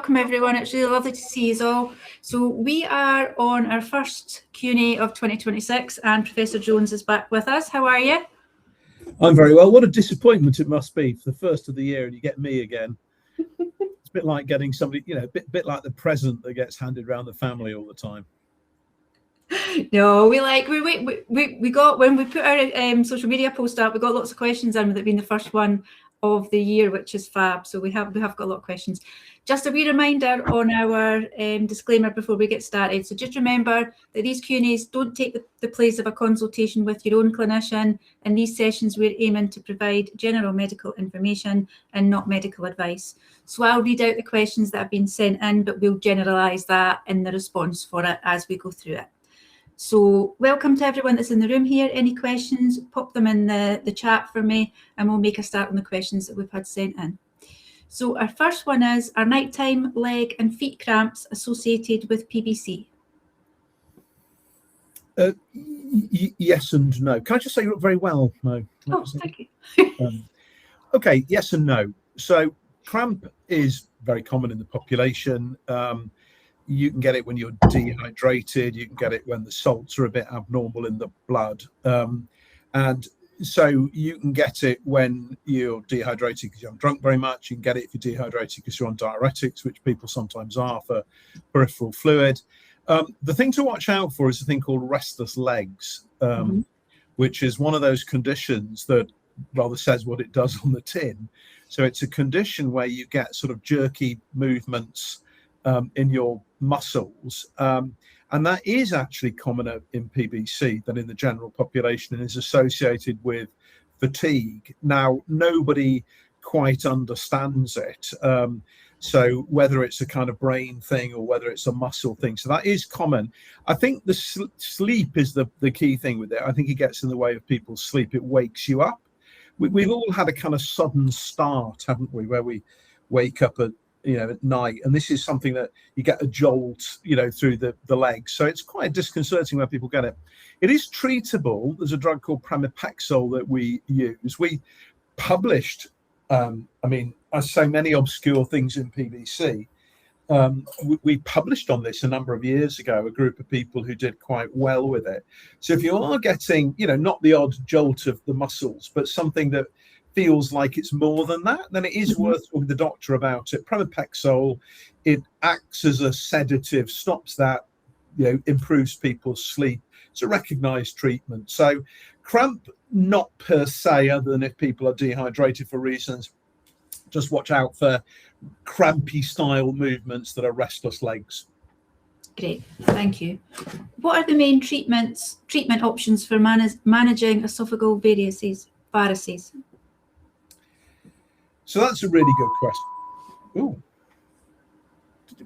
Welcome everyone, it's really lovely to see you all. So we are on our first Q&A of 2026 and Professor Jones is back with us. How are you? I'm very well. What a disappointment it must be for the first of the year and you get me again. It's a bit like getting somebody, a bit like the present that gets handed around the family all the time. No, we got, when we put our social media post up, we got lots of questions in with it being the first one of the year, which is fab. So we have got a lot of questions. Just a wee reminder on our disclaimer before we get started. So just remember that these Q&As don't take the place of a consultation with your own clinician. In these sessions, we're aiming to provide general medical information and not medical advice. So I'll read out the questions that have been sent in, but we'll generalise that in the response for it as we go through it. So welcome to everyone that's in the room here. Any questions, pop them in the chat for me and we'll make a start on the questions that we've had sent in. So our first one is, are nighttime leg and feet cramps associated with PBC? Yes and no. Can I just say you look very well, Mo? Oh, thank you. Okay, yes and no. So cramp is very common in the population. You can get it when you're dehydrated. You can get it when the salts are a bit abnormal in the blood. And so you can get it when you're dehydrated because you haven't drunk very much. You can get it if you're dehydrated because you're on diuretics, which people sometimes are for peripheral fluid. The thing to watch out for is a thing called restless legs, which is one of those conditions that rather says what it does on the tin. So it's a condition where you get sort of jerky movements in your muscles, and that is actually commoner in PBC than in the general population and is associated with fatigue. Now, nobody quite understands it, so whether it's a kind of brain thing or whether it's a muscle thing, so that is common. I think the sleep is the key thing with it. I think it gets in the way of people's sleep. It wakes you up. We've all had a kind of sudden start, haven't we, where we wake up at night, and this is something that you get a jolt through the legs, so it's quite disconcerting when people get it. It is treatable. There's a drug called pramipexole that we use. We published as so many obscure things in PBC, we published on this a number of years ago, a group of people who did quite well with it. So if you are getting not the odd jolt of the muscles, but something that feels like it's more than that, then it is worth talking to the doctor about it. Pramipexole, it acts as a sedative, stops that, improves people's sleep. It's a recognised treatment. So cramp, not per se, other than if people are dehydrated for reasons. Just watch out for crampy style movements that are restless legs. Great, thank you. What are the main treatment options for managing esophageal varices? So that's a really good question. Ooh.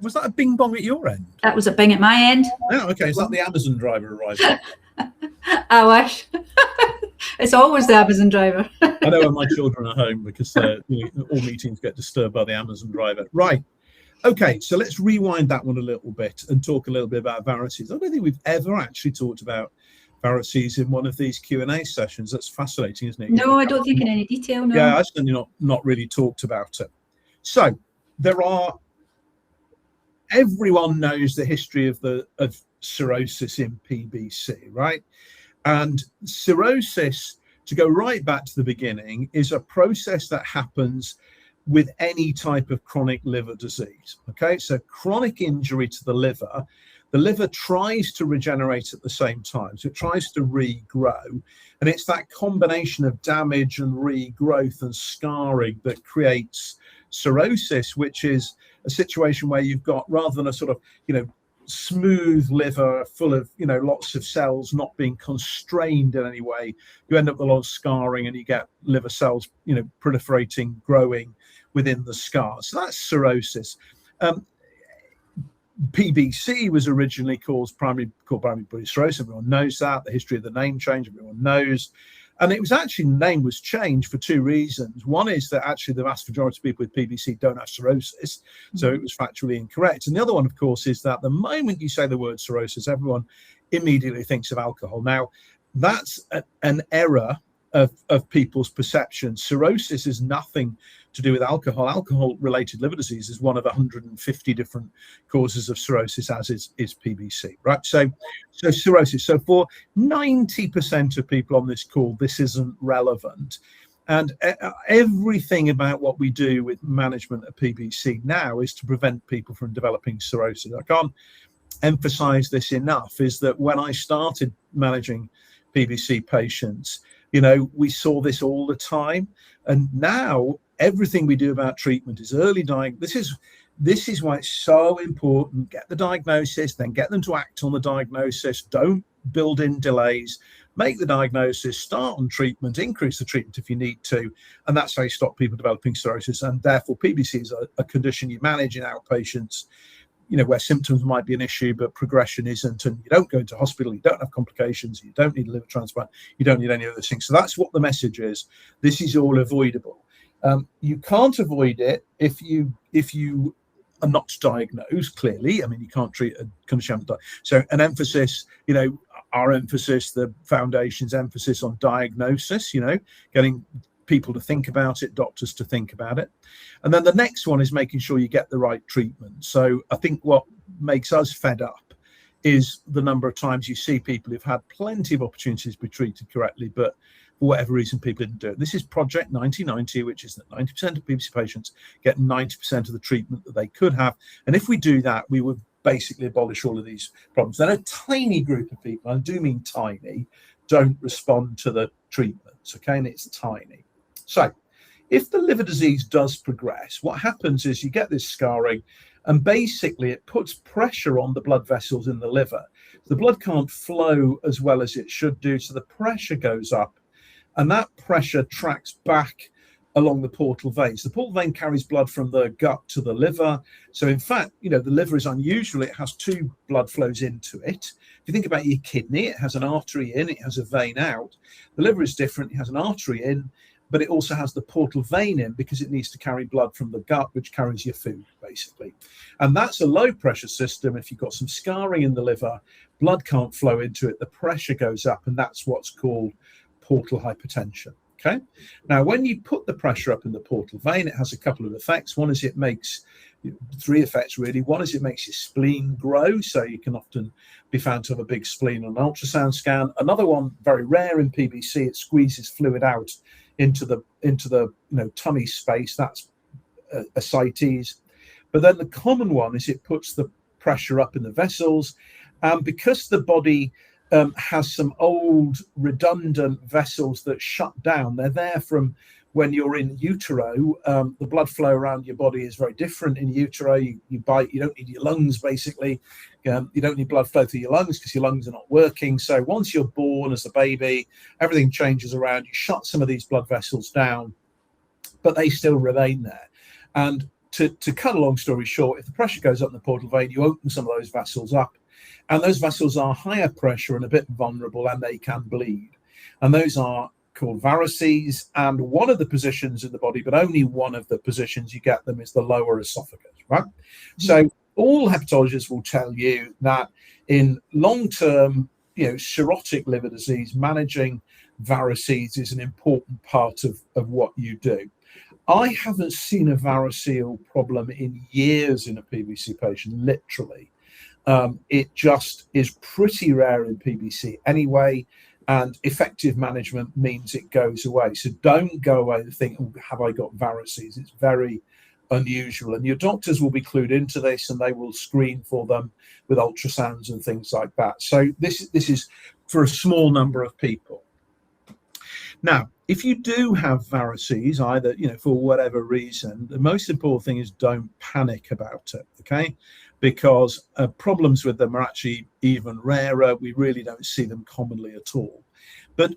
Was that a bing bong at your end? That was a bing at my end. Oh, okay. Is that the Amazon driver arriving? I wish. It's always the Amazon driver. I know when my children are home because all meetings get disturbed by the Amazon driver. Right. Okay, so let's rewind that one a little bit and talk a little bit about varices. I don't think we've ever actually talked about varices in one of these Q&A sessions. That's fascinating, isn't it? No, I don't think in any detail. No. Yeah, I certainly not really talked about it. So everyone knows the history of cirrhosis in PBC, right? And cirrhosis, to go right back to the beginning, is a process that happens with any type of chronic liver disease. Okay, so chronic injury to the liver tries to regenerate at the same time. So it tries to regrow. And it's that combination of damage and regrowth and scarring that creates cirrhosis, which is a situation where you've got, rather than a sort of, smooth liver full of, lots of cells not being constrained in any way, you end up with a lot of scarring and you get liver cells, proliferating, growing within the scar. So that's cirrhosis. PBC was originally called primary biliary cirrhosis. Everyone knows that. The history of the name change, everyone knows. And it was actually, the name was changed for two reasons. One is that actually the vast majority of people with PBC don't have cirrhosis, so it was factually incorrect. And the other one, of course, is that the moment you say the word cirrhosis, everyone immediately thinks of alcohol. Now, that's an error of people's perceptions. Cirrhosis is nothing to do with alcohol. Alcohol-related liver disease is one of 150 different causes of cirrhosis, as is PBC, right? So cirrhosis. So for 90% of people on this call, this isn't relevant. And everything about what we do with management of PBC now is to prevent people from developing cirrhosis. I can't emphasize this enough, is that when I started managing PBC patients, we saw this all the time. And now everything we do about treatment is early diagnosis. This is why it's so important. Get the diagnosis, then get them to act on the diagnosis. Don't build in delays. Make the diagnosis, start on treatment, increase the treatment if you need to. And that's how you stop people developing cirrhosis. And therefore, PBC is a condition you manage in outpatients, where symptoms might be an issue, but progression isn't. And you don't go into hospital, you don't have complications, you don't need a liver transplant, you don't need any other things. So that's what the message is. This is all avoidable. You can't avoid it if you are not diagnosed, clearly. I mean, you can't treat a condition. So an emphasis, our emphasis, the foundation's emphasis on diagnosis, getting people to think about it, doctors to think about it. And then the next one is making sure you get the right treatment. So I think what makes us fed up is the number of times you see people who've had plenty of opportunities to be treated correctly, but for whatever reason, people didn't do it. This is Project 9090, which is that 90% of PBC patients get 90% of the treatment that they could have. And if we do that, we would basically abolish all of these problems. Then a tiny group of people, I do mean tiny, don't respond to the treatments, okay? And it's tiny. So if the liver disease does progress, what happens is you get this scarring, and basically it puts pressure on the blood vessels in the liver. The blood can't flow as well as it should do, so the pressure goes up, and that pressure tracks back along the portal veins. The portal vein carries blood from the gut to the liver. So in fact, the liver is unusual. It has two blood flows into it. If you think about your kidney, it has an artery in, it has a vein out. The liver is different. It has an artery in, but it also has the portal vein in because it needs to carry blood from the gut, which carries your food, basically. And that's a low pressure system. If you've got some scarring in the liver, blood can't flow into it, the pressure goes up, and that's what's called portal hypertension. Okay. Now, when you put the pressure up in the portal vein, it has a couple of effects. One is it makes, three effects really. One is it makes your spleen grow, so you can often be found to have a big spleen on an ultrasound scan. Another one, very rare in PBC, it squeezes fluid out into the tummy space. That's ascites. But then the common one is it puts the pressure up in the vessels, and because the body has some old redundant vessels that shut down. They're there from when you're in utero. The blood flow around your body is very different in utero. You bite, you don't need your lungs, basically. You don't need blood flow through your lungs because your lungs are not working. So once you're born as a baby, everything changes around. You shut some of these blood vessels down, but they still remain there. And to cut a long story short, if the pressure goes up in the portal vein, you open some of those vessels up. And those vessels are higher pressure and a bit vulnerable, and they can bleed. And those are called varices. And one of the positions in the body, but only one of the positions you get them, is the lower esophagus, right? Mm-hmm. So all hepatologists will tell you that in long-term, cirrhotic liver disease, managing varices is an important part of what you do. I haven't seen a variceal problem in years in a PBC patient, literally. It just is pretty rare in PBC anyway, and effective management means it goes away. So don't go away and think, oh, have I got varices? It's very unusual, and your doctors will be clued into this, and they will screen for them with ultrasounds and things like that. So this is for a small number of people. Now, if you do have varices, either for whatever reason, the most important thing is don't panic about it, okay? Because problems with them are actually even rarer. We really don't see them commonly at all. But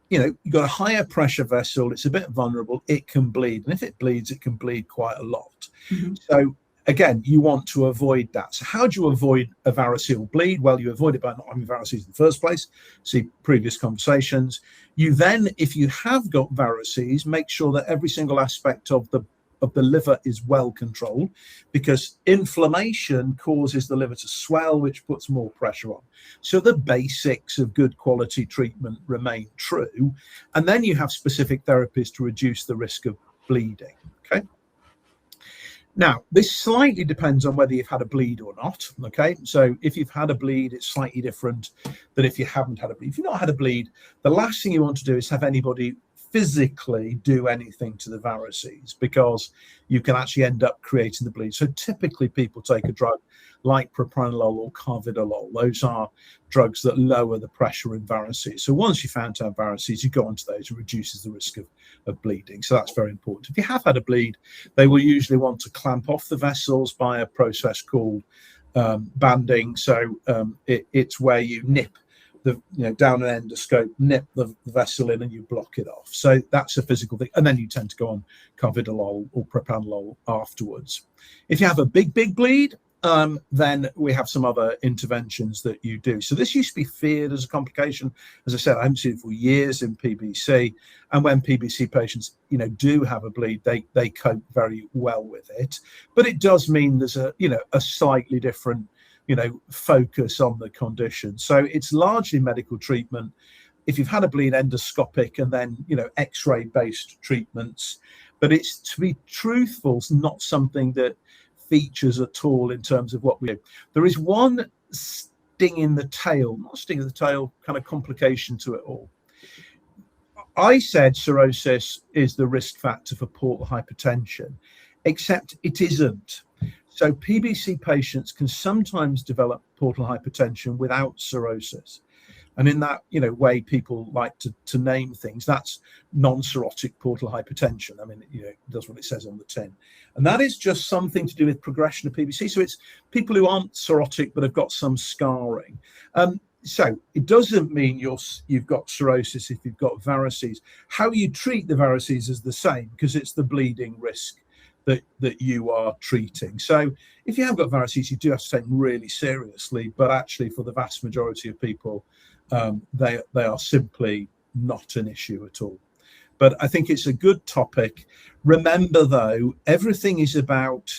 you've got a higher pressure vessel, it's a bit vulnerable, it can bleed. And if it bleeds, it can bleed quite a lot. Mm-hmm. So again, you want to avoid that. So how do you avoid a variceal bleed? Well, you avoid it by not having varices in the first place. See previous conversations. You then, if you have got varices, make sure that every single aspect of the of the liver is well controlled, because inflammation causes the liver to swell, which puts more pressure on. So the basics of good quality treatment remain true. And then you have specific therapies to reduce the risk of bleeding. Okay. Now, this slightly depends on whether you've had a bleed or not. Okay, so if you've had a bleed, it's slightly different than if you haven't had a bleed. If you've not had a bleed, the last thing you want to do is have anybody physically do anything to the varices, because you can actually end up creating the bleed. So typically people take a drug like propranolol or carvedilol. Those are drugs that lower the pressure in varices. So once you found to have varices, you go onto those, it reduces the risk of bleeding. So that's very important. If you have had a bleed, they will usually want to clamp off the vessels by a process called banding. So it's where you nip down an endoscope, nip the vessel in and you block it off. So that's a physical thing. And then you tend to go on carvedilol or propranolol afterwards. If you have a big bleed, then we have some other interventions that you do. So this used to be feared as a complication. As I said, I haven't seen it for years in PBC. And when PBC patients, do have a bleed, they cope very well with it. But it does mean there's a slightly different focus on the condition. So it's largely medical treatment. If you've had a bleed, endoscopic, and then X-ray based treatments. But it's, to be truthful, not something that features at all in terms of what we do. There is one sting in the tail, not sting in the tail, kind of complication to it all. I said cirrhosis is the risk factor for portal hypertension, except it isn't. So PBC patients can sometimes develop portal hypertension without cirrhosis. And in that way, people like to name things. That's non-cirrhotic portal hypertension. I mean, it does what it says on the tin. And that is just something to do with progression of PBC. So it's people who aren't cirrhotic but have got some scarring. So it doesn't mean you've got cirrhosis if you've got varices. How you treat the varices is the same, because it's the bleeding risk that you are treating. So if you have got varices, you do have to take them really seriously. But actually, for the vast majority of people, they are simply not an issue at all. But I think it's a good topic. Remember, though, everything is about,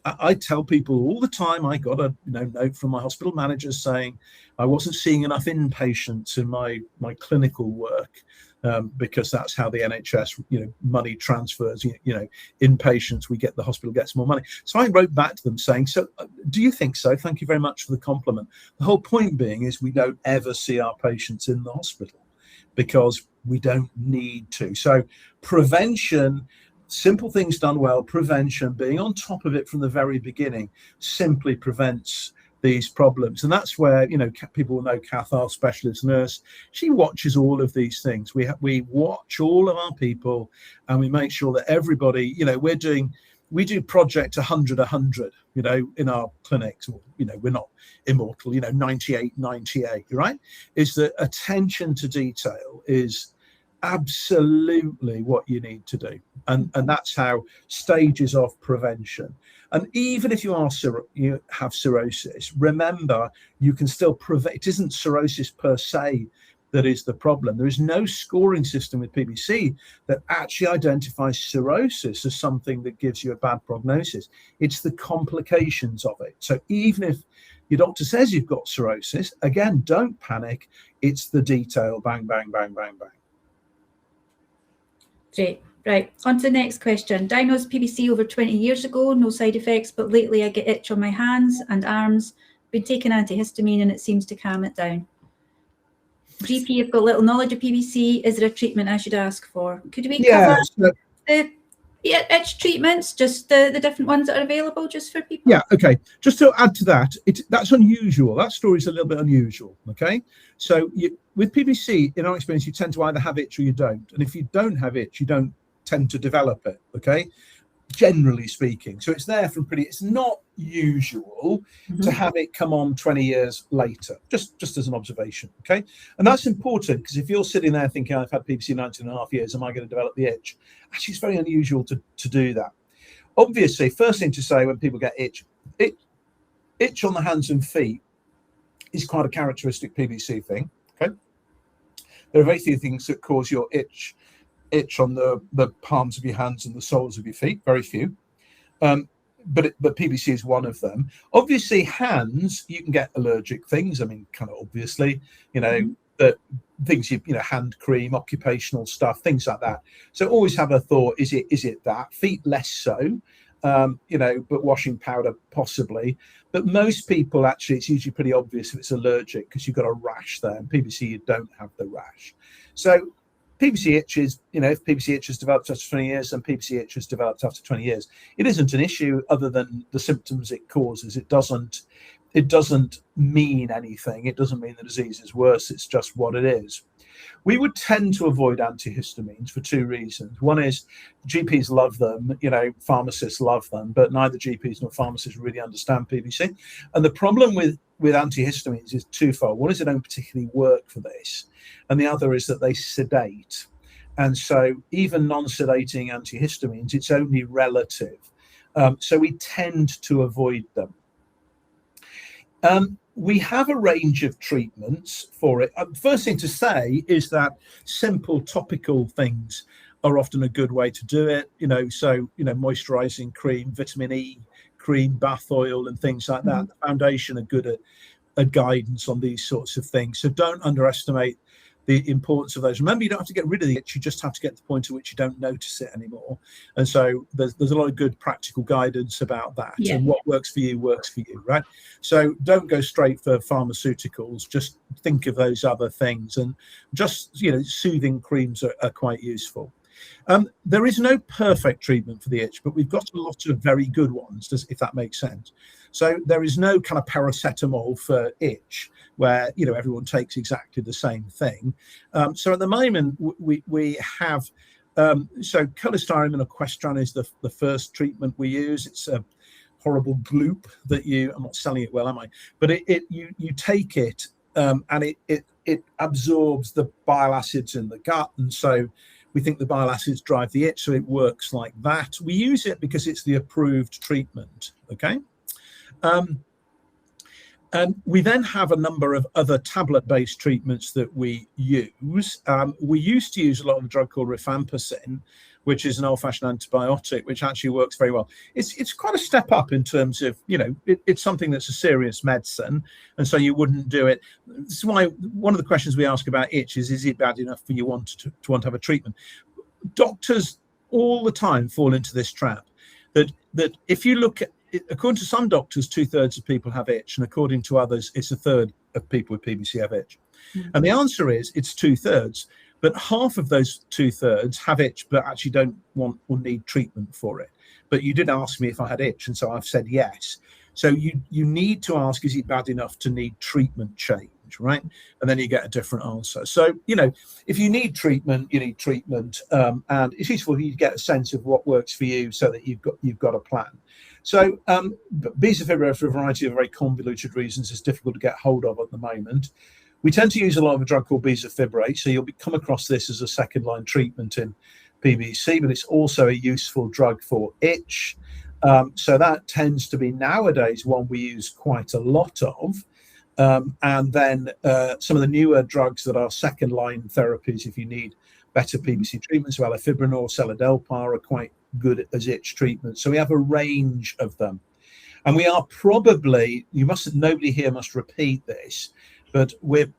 I tell people all the time, I got a note from my hospital manager saying I wasn't seeing enough inpatients in my clinical work, because that's how the NHS, money transfers, inpatients, the hospital gets more money. So I wrote back to them saying, so do you think so? Thank you very much for the compliment. The whole point being is we don't ever see our patients in the hospital because we don't need to. So prevention, simple things done well, prevention, being on top of it from the very beginning simply prevents these problems. And that's where people will know Kath, our specialist nurse, she watches all of these things. We watch all of our people, and we make sure that everybody, we do project 100 in our clinics. We're not immortal, 98 right? Is that attention to detail is absolutely what you need to do, and that's how stages of prevention. And even if you have cirrhosis, remember you can still prevent. It isn't cirrhosis per se that is the problem. There is no scoring system with PBC that actually identifies cirrhosis as something that gives you a bad prognosis. It's the complications of it. So even if your doctor says you've got cirrhosis, again, don't panic. It's the detail. Bang, bang, bang, bang, bang. Great. Right, on to the next question. Diagnosed PBC over 20 years ago, no side effects, but lately I get itch on my hands and arms. Been taking antihistamine and it seems to calm it down. GP, I've got little knowledge of PBC. Is there a treatment I should ask for? Could we cover the itch treatments, just the different ones that are available just for people? Yeah, okay. Just to add to that, that's unusual. That story is a little bit unusual, okay? So with PBC, in our experience, you tend to either have itch or you don't. And if you don't have itch, you don't tend to develop it, okay? Generally speaking. So it's there from it's not usual to have it come on 20 years later, just as an observation, okay? And that's important, because if you're sitting there thinking, I've had PBC 19.5 years, am I going to develop the itch? Actually, it's very unusual to do that. Obviously, first thing to say when people get itch on the hands and feet is quite a characteristic PBC thing, okay? There are very few things that cause your itch itch on the palms of your hands and the soles of your feet, very few. But PBC is one of them. Obviously, hands, you can get allergic things. I mean, kind of obviously, that things hand cream, occupational stuff, things like that. So always have a thought: is it that? Feet less so, but washing powder possibly. But most people actually, it's usually pretty obvious if it's allergic because you've got a rash there. And PBC, you don't have the rash. So PBC itch is, if PBC itch has developed after 20 years, then PBC itch has developed after 20 years. It isn't an issue other than the symptoms it causes. It doesn't mean anything. It doesn't mean the disease is worse. It's just what it is. We would tend to avoid antihistamines for two reasons. One is GPs love them, pharmacists love them, but neither GPs nor pharmacists really understand PBC. And the problem with antihistamines is twofold. One is they don't particularly work for this, and the other is that they sedate. And so even non-sedating antihistamines, it's only relative. So we tend to avoid them. We have a range of treatments for it. First thing to say is that simple topical things are often a good way to do it. Moisturizing cream, vitamin E cream, bath oil, and things like that. The foundation are good at guidance on these sorts of things. So don't underestimate the importance of those. Remember, you don't have to get rid of the itch, you just have to get to the point at which you don't notice it anymore. And so there's a lot of good practical guidance about that. Yeah. And what works for you, right? So don't go straight for pharmaceuticals, just think of those other things. And just, soothing creams are quite useful. There is no perfect treatment for the itch, but we've got a lot of very good ones, if that makes sense. So there is no kind of paracetamol for itch where, everyone takes exactly the same thing. So at the moment, we have, cholestyramine and equestran is the first treatment we use. It's a horrible gloop that I'm not selling it well, am I? But you take it and it absorbs the bile acids in the gut. And so we think the bile acids drive the itch, so it works like that. We use it because it's the approved treatment, okay? And we then have a number of other tablet-based treatments that we use. We used to use a lot of a drug called rifampicin, which is an old-fashioned antibiotic, which actually works very well. It's quite a step up in terms of, it's something that's a serious medicine, and so you wouldn't do it. This is why one of the questions we ask about itch is it bad enough for you to want to have a treatment? Doctors all the time fall into this trap that if you look at, according to some doctors, 2/3 of people have itch, and according to others, it's 1/3 of people with PBC have itch. Mm-hmm. And the answer is it's 2/3. But half of those 2/3 have itch, but actually don't want or need treatment for it. But you did ask me if I had itch, and so I've said yes. So you need to ask, is it bad enough to need treatment change, right? And then you get a different answer. So, if you need treatment, you need treatment. And it's useful for you to get a sense of what works for you so that you've got a plan. So bezafibrate, for a variety of very convoluted reasons, is difficult to get hold of at the moment. We tend to use a lot of a drug called bezafibrate, so you'll come across this as a second-line treatment in PBC, but it's also a useful drug for itch. So that tends to be nowadays one we use quite a lot of. And then some of the newer drugs that are second-line therapies, if you need better PBC treatments, so elafibranor, seladelpar are quite good as itch treatments. So we have a range of them. And we are probably, nobody here must repeat this, but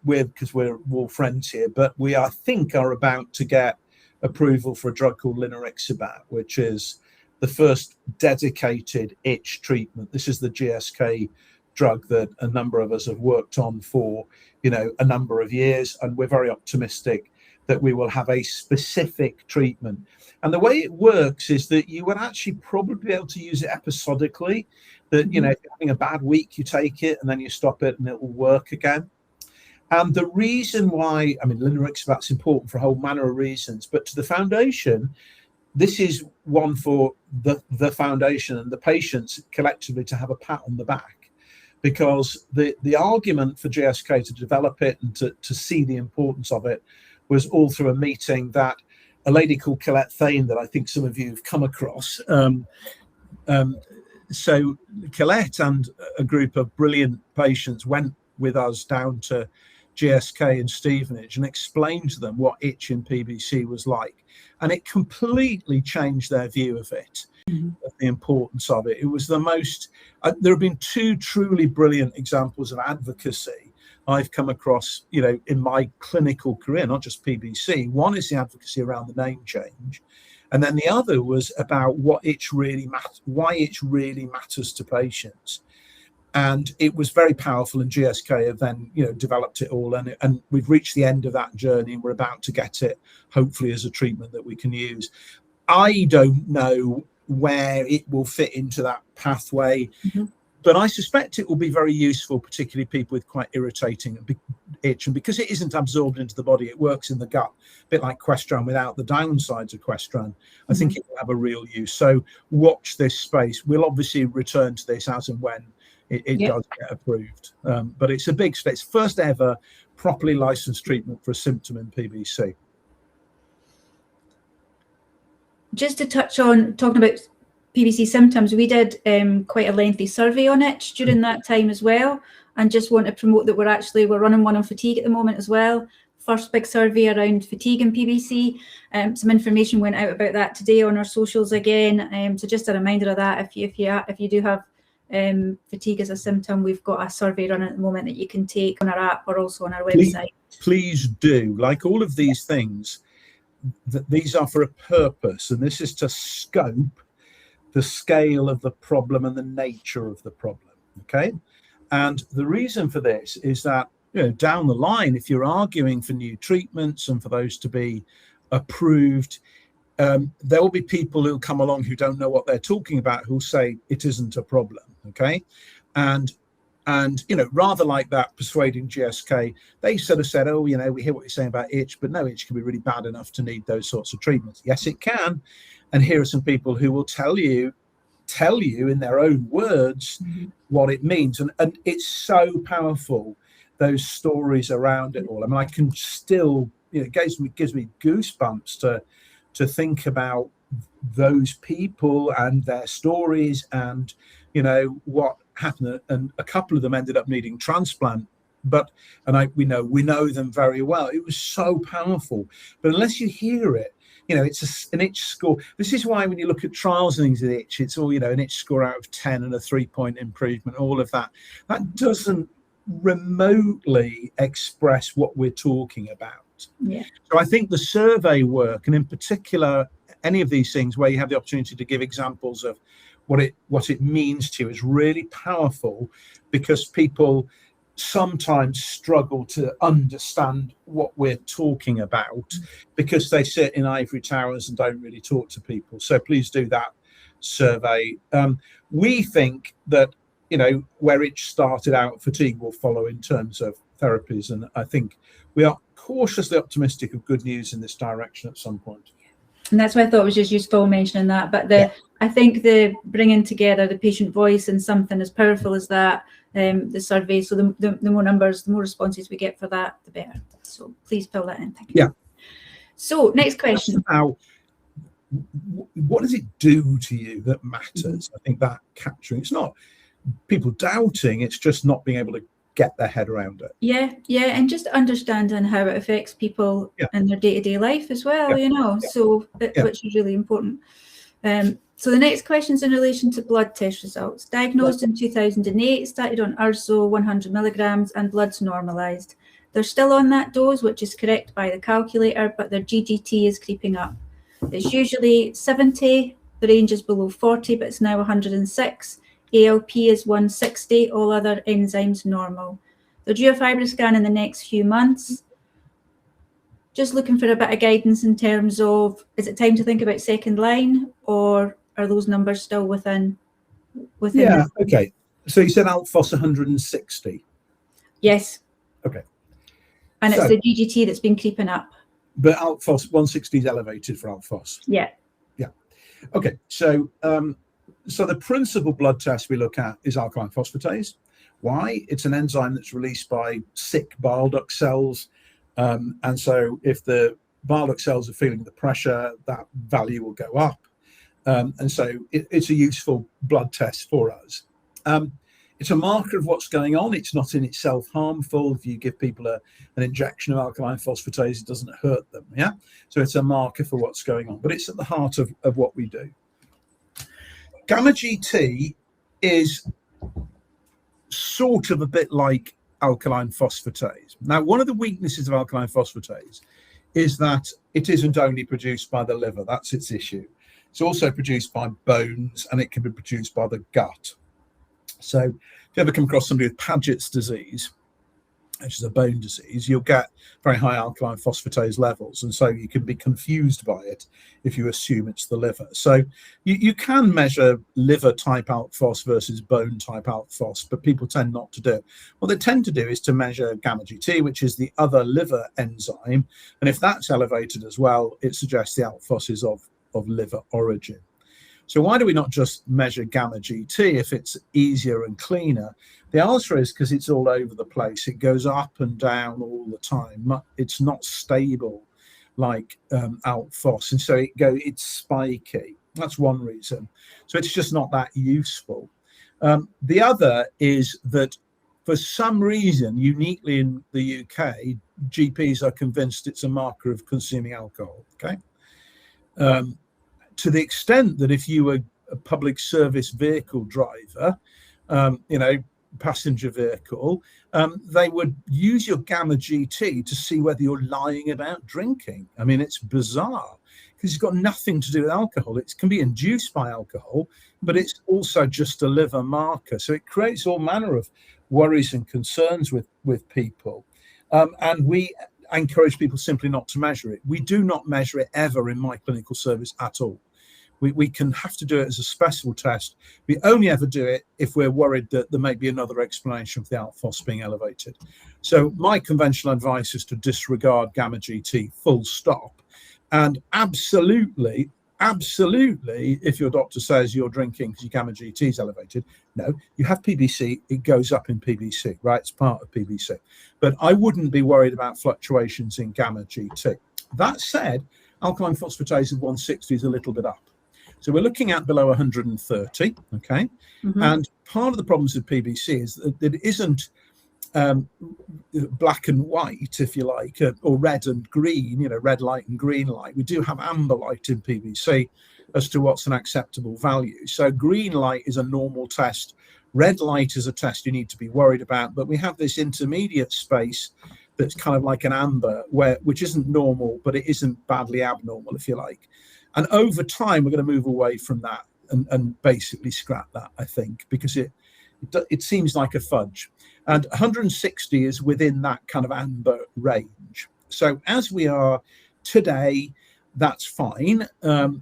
because we're all friends here, but we, I think, are about to get approval for a drug called linerixibat, which is the first dedicated itch treatment. This is the GSK drug that a number of us have worked on for, a number of years, and we're very optimistic that we will have a specific treatment. And the way it works is that you would actually probably be able to use it episodically, that, if you're having a bad week, you take it and then you stop it and it will work again. And the reason why, linerixibat's important for a whole manner of reasons, but to the foundation, this is one for the foundation and the patients collectively to have a pat on the back, because the argument for GSK to develop it and to see the importance of it was all through a meeting that a lady called Colette Thane, that I think some of you have come across. So Colette and a group of brilliant patients went with us down to GSK and Stevenage and explained to them what itch in PBC was like. And it completely changed their view of it, of the importance of it. It was the most, there have been two truly brilliant examples of advocacy I've come across, in my clinical career, not just PBC. One is the advocacy around the name change. And then the other was about why itch really matters to patients. And it was very powerful, and GSK have then, developed it all, and we've reached the end of that journey, and we're about to get it, hopefully, as a treatment that we can use. I don't know where it will fit into that pathway, but I suspect it will be very useful, particularly people with quite irritating itch. And because it isn't absorbed into the body, it works in the gut, a bit like Questran without the downsides of Questran. I think it will have a real use. So watch this space. We'll obviously return to this as and when it does get approved. But it's a big step. It's first ever properly licensed treatment for a symptom in PBC. Just to touch on talking about PBC symptoms, we did quite a lengthy survey on it during that time as well, and just want to promote that we're running one on fatigue at the moment as well. First big survey around fatigue and PBC. Some information went out about that today on our socials again. So just a reminder of that, if you do have fatigue as a symptom, we've got a survey running at the moment that you can take on our app or also on our website. Please do. Like all of these things, these are for a purpose, and this is to scope the scale of the problem and the nature of the problem. Okay, and the reason for this is that down the line, if you're arguing for new treatments and for those to be approved, there will be people who come along who don't know what they're talking about, who'll say it isn't a problem. Okay, and rather like that, persuading GSK, they sort of said, oh, we hear what you're saying about itch, but no, itch can be really bad enough to need those sorts of treatments. Yes, it can. And here are some people who will tell you in their own words what it means. And it's so powerful, those stories around it all. I mean, I can still, it gives me goosebumps to think about those people and their stories and, what happened. And a couple of them ended up needing transplant. We know them very well. It was so powerful. But unless you hear it, it's an itch score. This is why when you look at trials and things with itch, it's all, an itch score out of 10 and a 3-point improvement, all of that. That doesn't remotely express what we're talking about. Yeah. So I think the survey work, and in particular, any of these things where you have the opportunity to give examples of what it means to you, is really powerful, because people sometimes struggle to understand what we're talking about because they sit in ivory towers and don't really talk to people. So please do that survey. We think that where itch started out, fatigue will follow in terms of therapies, and I think we are cautiously optimistic of good news in this direction at some point. And that's why I thought it was just useful mentioning that. But I think the bringing together the patient voice and something as powerful as that, the survey, so the more numbers, the more responses we get for that, the better. So please fill that in. Thank you. Yeah. So next question. What does it do to you that matters? I think that capturing, it's not people doubting, it's just not being able to get their head around it. Yeah, and just understanding how it affects people in their day-to-day life as well, so which is really important. So the next question is in relation to blood test results. Diagnosed in 2008, started on Urso 100 milligrams, and blood's normalised. They're still on that dose, which is correct by the calculator, but their GGT is creeping up. It's usually 70, the range is below 40, but it's now 106. ALP is 160, all other enzymes normal. They're due a FibroScan in the next few months. Just looking for a bit of guidance in terms of, is it time to think about second line, or are those numbers still within? Yeah, okay. So you said Alphos 160? Yes. Okay. And it's the GGT that's been creeping up. But Alphos 160 is elevated for Alphos? Yeah. Yeah. Okay, so so the principal blood test we look at is alkaline phosphatase. Why? It's an enzyme that's released by sick bile duct cells. And so if the bile duct cells are feeling the pressure, that value will go up. And so it's a useful blood test for us. It's a marker of what's going on. It's not in itself harmful. If you give people an injection of alkaline phosphatase, it doesn't hurt them. Yeah. So it's a marker for what's going on, but it's at the heart of what we do. Gamma GT is sort of a bit like alkaline phosphatase. Now, one of the weaknesses of alkaline phosphatase is that it isn't only produced by the liver. That's its issue. It's also produced by bones, and it can be produced by the gut. So if you ever come across somebody with Paget's disease, which is a bone disease, you'll get very high alkaline phosphatase levels. And so you can be confused by it if you assume it's the liver. So you can measure liver type alk phos versus bone type alk phos, but people tend not to do it. What they tend to do is to measure gamma GT, which is the other liver enzyme. And if that's elevated as well, it suggests the alk phos is of liver origin. So why do we not just measure gamma GT if it's easier and cleaner? The answer is because it's all over the place. It goes up and down all the time. It's not stable like alk phos, and so it's spiky. That's one reason. So it's just not that useful. The other is that for some reason, uniquely in the UK, GPs are convinced it's a marker of consuming alcohol. Okay. To the extent that if you were a public service vehicle driver, passenger vehicle, they would use your gamma GT to see whether you're lying about drinking. I mean, it's bizarre because it's got nothing to do with alcohol. It can be induced by alcohol, but it's also just a liver marker. So it creates all manner of worries and concerns with people. And we encourage people simply not to measure it. We do not measure it ever in my clinical service at all. We can have to do it as a special test. We only ever do it if we're worried that there may be another explanation for the alk phos being elevated. So my conventional advice is to disregard gamma GT full stop. And absolutely, if your doctor says you're drinking because your gamma GT is elevated, no, you have PBC, it goes up in PBC, right? It's part of PBC. But I wouldn't be worried about fluctuations in gamma GT. That said, alkaline phosphatase of 160 is a little bit up. So we're looking at below 130, okay? Mm-hmm. And part of the problems with PBC is that it isn't black and white, if you like, or red and green, red light and green light. We do have amber light in PBC as to what's an acceptable value. So green light is a normal test. Red light is a test you need to be worried about. But we have this intermediate space that's kind of like an amber, which isn't normal, but it isn't badly abnormal, if you like. And over time, we're going to move away from that and basically scrap that, I think, because it seems like a fudge. And 160 is within that kind of amber range. So as we are today, that's fine.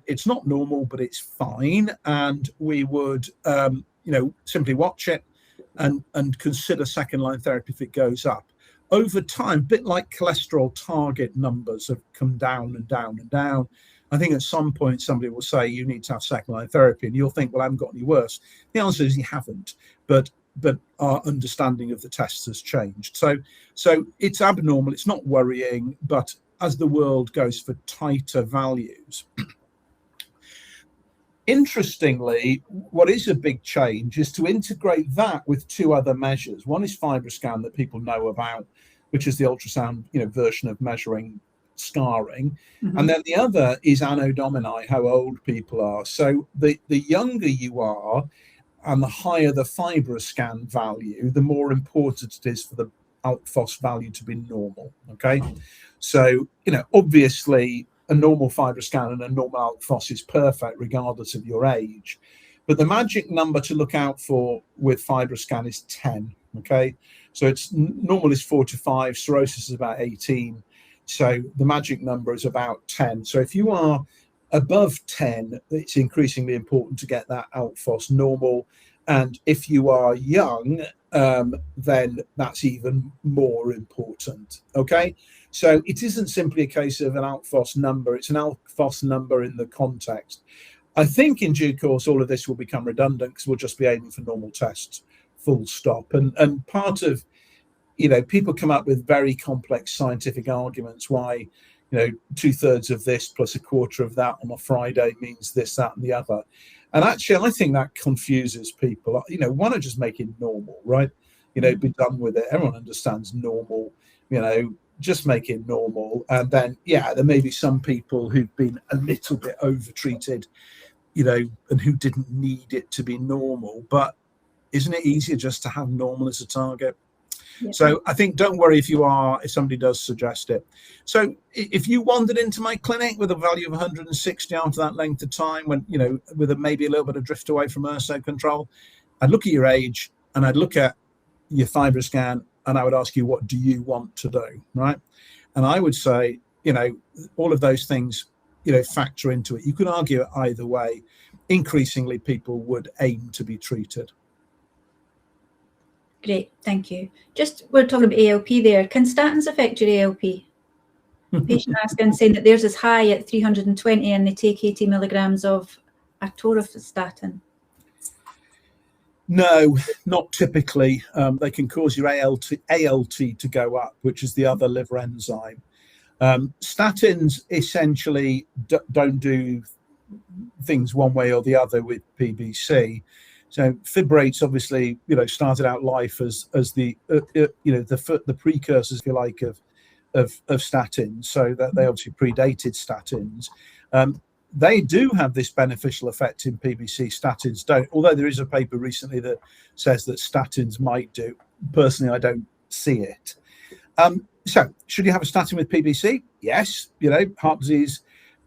It's not normal, but it's fine. And we would, simply watch it and consider second-line therapy if it goes up. Over time, a bit like cholesterol target numbers have come down and down and down. I think at some point somebody will say you need to have second-line therapy, and you'll think, well, I haven't got any worse. The answer is you haven't, but our understanding of the tests has changed. So it's abnormal, it's not worrying, but as the world goes for tighter values. Interestingly, what is a big change is to integrate that with two other measures. One is FibroScan that people know about, which is the ultrasound version of measuring scarring. Mm-hmm. And then the other is Anno Domini, how old people are. So the younger you are and the higher the FibroScan value, the more important it is for the alk phos value to be normal. Okay. So, obviously a normal FibroScan and a normal alk phos is perfect regardless of your age. But the magic number to look out for with FibroScan is 10. Okay. So it's normal is 4 to 5, cirrhosis is about 18. So the magic number is about 10. So if you are above 10, it's increasingly important to get that alk phos normal. And if you are young, then that's even more important. Okay. So it isn't simply a case of an alk phos number. It's an alk phos number in the context. I think in due course, all of this will become redundant because we'll just be aiming for normal tests, full stop. And part of, people come up with very complex scientific arguments why 2/3 of this plus a quarter of that on a Friday means this, that, and the other. And actually, I think that confuses people. Why not just make it normal, right? Be done with it. Everyone understands normal, just make it normal. And then, there may be some people who've been a little bit over-treated, and who didn't need it to be normal. But isn't it easier just to have normal as a target? Yeah. So I think don't worry if somebody does suggest it. So if you wandered into my clinic with a value of 160 after that length of time, when with maybe a little bit of drift away from ERSO control, I'd look at your age and I'd look at your FibroScan and I would ask you, what do you want to do, right? And I would say, all of those things, factor into it. You could argue it either way. Increasingly, people would aim to be treated. Great, thank you. We're talking about ALP there. Can statins affect your ALP? Patient asking, saying that theirs is high at 320 and they take 80 milligrams of atorvastatin. No, not typically. They can cause your ALT to go up, which is the other liver enzyme. Statins essentially don't do things one way or the other with PBC. So fibrates obviously, started out life as the the precursors, if you like, of statins. So that they obviously predated statins. They do have this beneficial effect in PBC. Statins don't. Although there is a paper recently that says that statins might do. Personally, I don't see it. So should you have a statin with PBC? Yes. Heart disease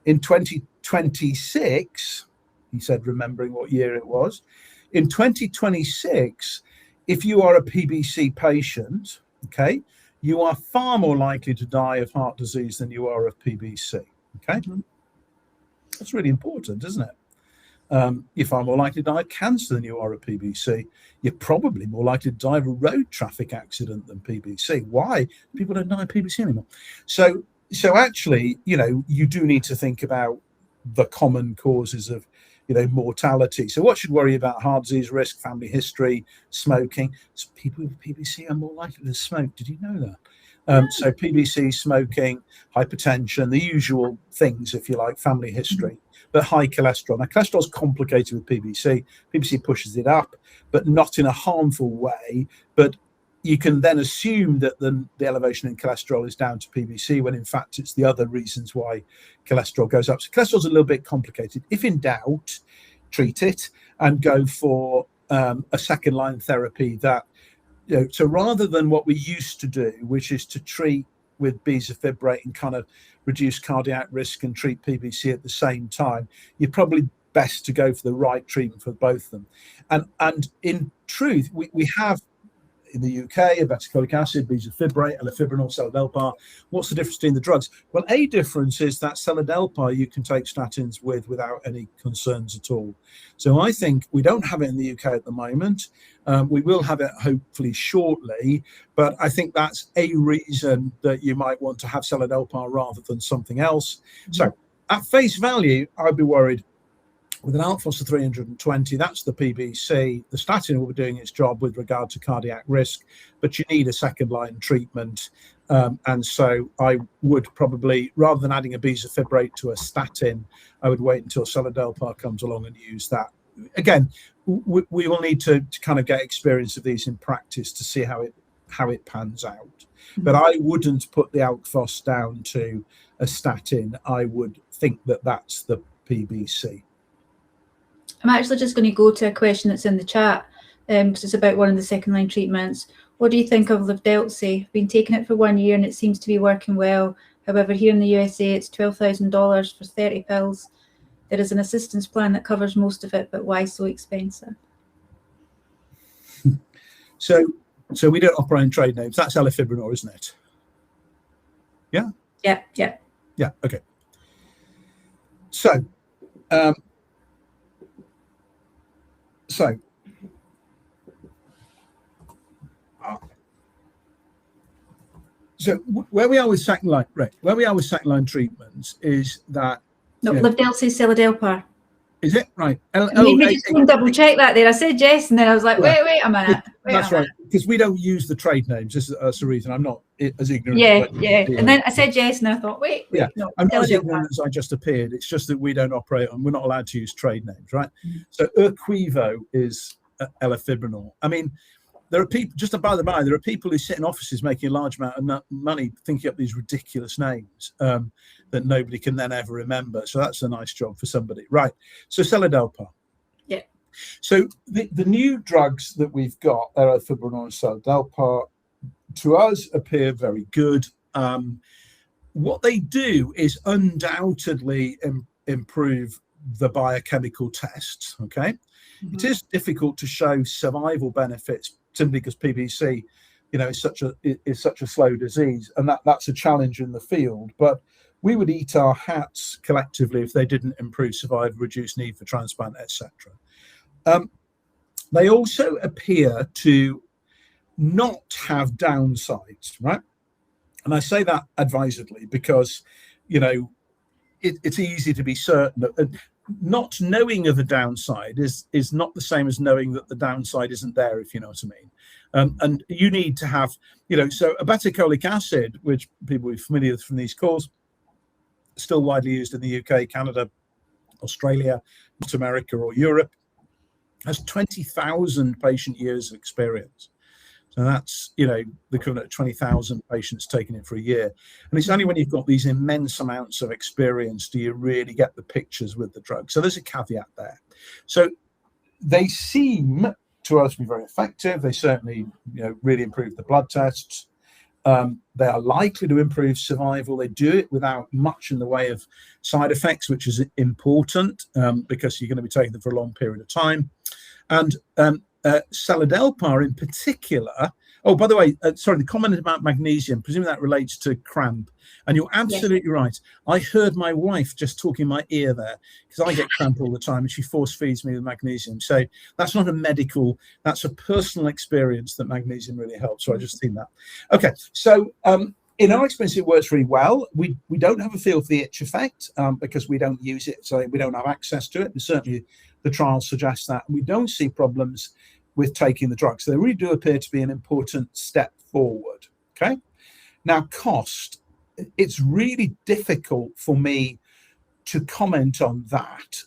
in 2026. He said, remembering what year it was. In 2026, if you are a PBC patient, okay, you are far more likely to die of heart disease than you are of PBC. Okay, that's really important, isn't it? You're far more likely to die of cancer than you are of PBC. You're probably more likely to die of a road traffic accident than PBC. Why? People don't die of PBC anymore. So actually, you do need to think about the common causes of mortality. So what should worry about? Heart disease risk, family history, smoking. So people with PBC are more likely to smoke. Did you know that? So PBC, smoking, hypertension, the usual things, if you like, family history, but high cholesterol. Now, cholesterol is complicated with PBC. PBC pushes it up, but not in a harmful way. But you can then assume that the elevation in cholesterol is down to PBC, when in fact it's the other reasons why cholesterol goes up. So cholesterol is a little bit complicated. If in doubt, treat it and go for a second line therapy that, so rather than what we used to do, which is to treat with bezafibrate and kind of reduce cardiac risk and treat PBC at the same time, you're probably best to go for the right treatment for both of them. And in truth, we have in the UK, obeticholic acid, bezafibrate, elafibranor, seladelpar. What's the difference between the drugs? Well, a difference is that seladelpar you can take statins without any concerns at all. So I think we don't have it in the UK at the moment. We will have it hopefully shortly, but I think that's a reason that you might want to have seladelpar rather than something else. So at face value, I'd be worried. With an alk phos of 320, that's the PBC. The statin will be doing its job with regard to cardiac risk, but you need a second line treatment. And so I would probably, rather than adding a bezafibrate to a statin, I would wait until seladelpar comes along and use that. Again, we will need to kind of get experience of these in practice to see how it pans out. But I wouldn't put the alk phos down to a statin. I would think that that's the PBC. I'm actually just going to go to a question that's in the chat because it's about one of the second line treatments. What do you think of Livdelzi? I've been taking it for 1 year and it seems to be working well. However, here in the USA, it's $12,000 for 30 pills. There is an assistance plan that covers most of it, but why so expensive? So we don't operate in trade names. That's elafibranor, isn't it? Yeah? Yeah. Yeah, okay. So where we are with second line, right? Where we are with second line treatments is that Livdelzi, seladelpar. Is it right? Maybe just double check that there. I said yes, and then I was like, wait a minute. That's right, because we don't use the trade names. That's the reason. I'm not as ignorant. Yeah. And then I said yes, and I thought, wait, no. I'm not as ignorant as I just appeared. It's just that we don't operate on. We're not allowed to use trade names, right? So Erquivo is elafibranor. I mean, there are people. Just by the by, there are people who sit in offices making a large amount of money thinking up these ridiculous names that nobody can then ever remember. So that's a nice job for somebody, right? So seladelpar. Yeah. So the new drugs that we've got, elafibranor and seladelpar, to us appear very good. What they do is undoubtedly improve the biochemical tests. Okay, it is difficult to show survival benefits simply because PBC, is such a slow disease, and that's a challenge in the field. But we would eat our hats collectively if they didn't improve survival, reduce need for transplant, etc. They also appear to not have downsides, right? And I say that advisedly because, it's easy to be certain that not knowing of a downside is not the same as knowing that the downside isn't there, if you know what I mean. And you need to have, so obeticholic acid, which people will be familiar with from these calls, still widely used in the UK, Canada, Australia, North America, or Europe, has 20,000 patient years of experience. So that's, the equivalent of 20,000 patients taking it for a year. And it's only when you've got these immense amounts of experience do you really get the pictures with the drug. So there's a caveat there. So they seem to us to be very effective. They certainly, really improve the blood tests. They are likely to improve survival. They do it without much in the way of side effects, which is important because you're going to be taking them for a long period of time. And seladelpar in particular. Oh, by the way, the comment about magnesium, presumably that relates to cramp. And you're absolutely right. I heard my wife just talking in my ear there because I get cramp all the time and she force feeds me with magnesium. So that's not a medical, that's a personal experience that magnesium really helps. So I just seen that. Okay, so in our experience, it works really well. We don't have a feel for the itch effect because we don't use it, so we don't have access to it. And certainly the trials suggest that. We don't see problems with taking the drug. So they really do appear to be an important step forward. Okay. Now, cost. It's really difficult for me to comment on that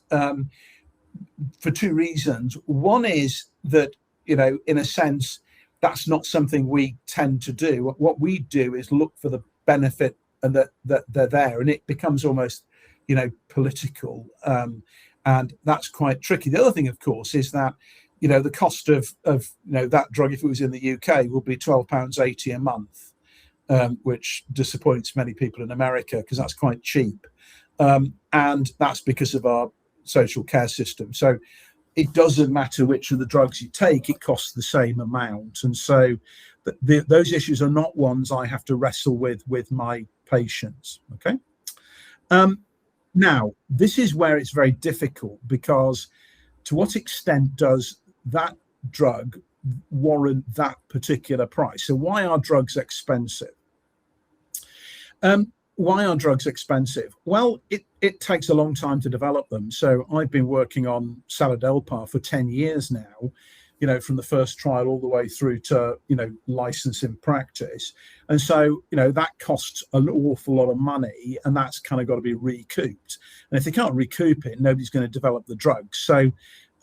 for two reasons. One is that, in a sense, that's not something we tend to do. What we do is look for the benefit and that they're there, and it becomes almost, political. And that's quite tricky. The other thing, of course, is that, the cost of that drug, if it was in the UK, will be £12.80 a month. Which disappoints many people in America because that's quite cheap. And that's because of our social care system. So it doesn't matter which of the drugs you take, it costs the same amount. And so those issues are not ones I have to wrestle with my patients. Okay. Now, this is where it's very difficult because to what extent does that drug warrant that particular price? So why are drugs expensive? Why are drugs expensive? Well, it takes a long time to develop them. So I've been working on seladelpar for 10 years now, from the first trial all the way through to, license in practice. And so, that costs an awful lot of money and that's kind of got to be recouped. And if they can't recoup it, nobody's going to develop the drug. So,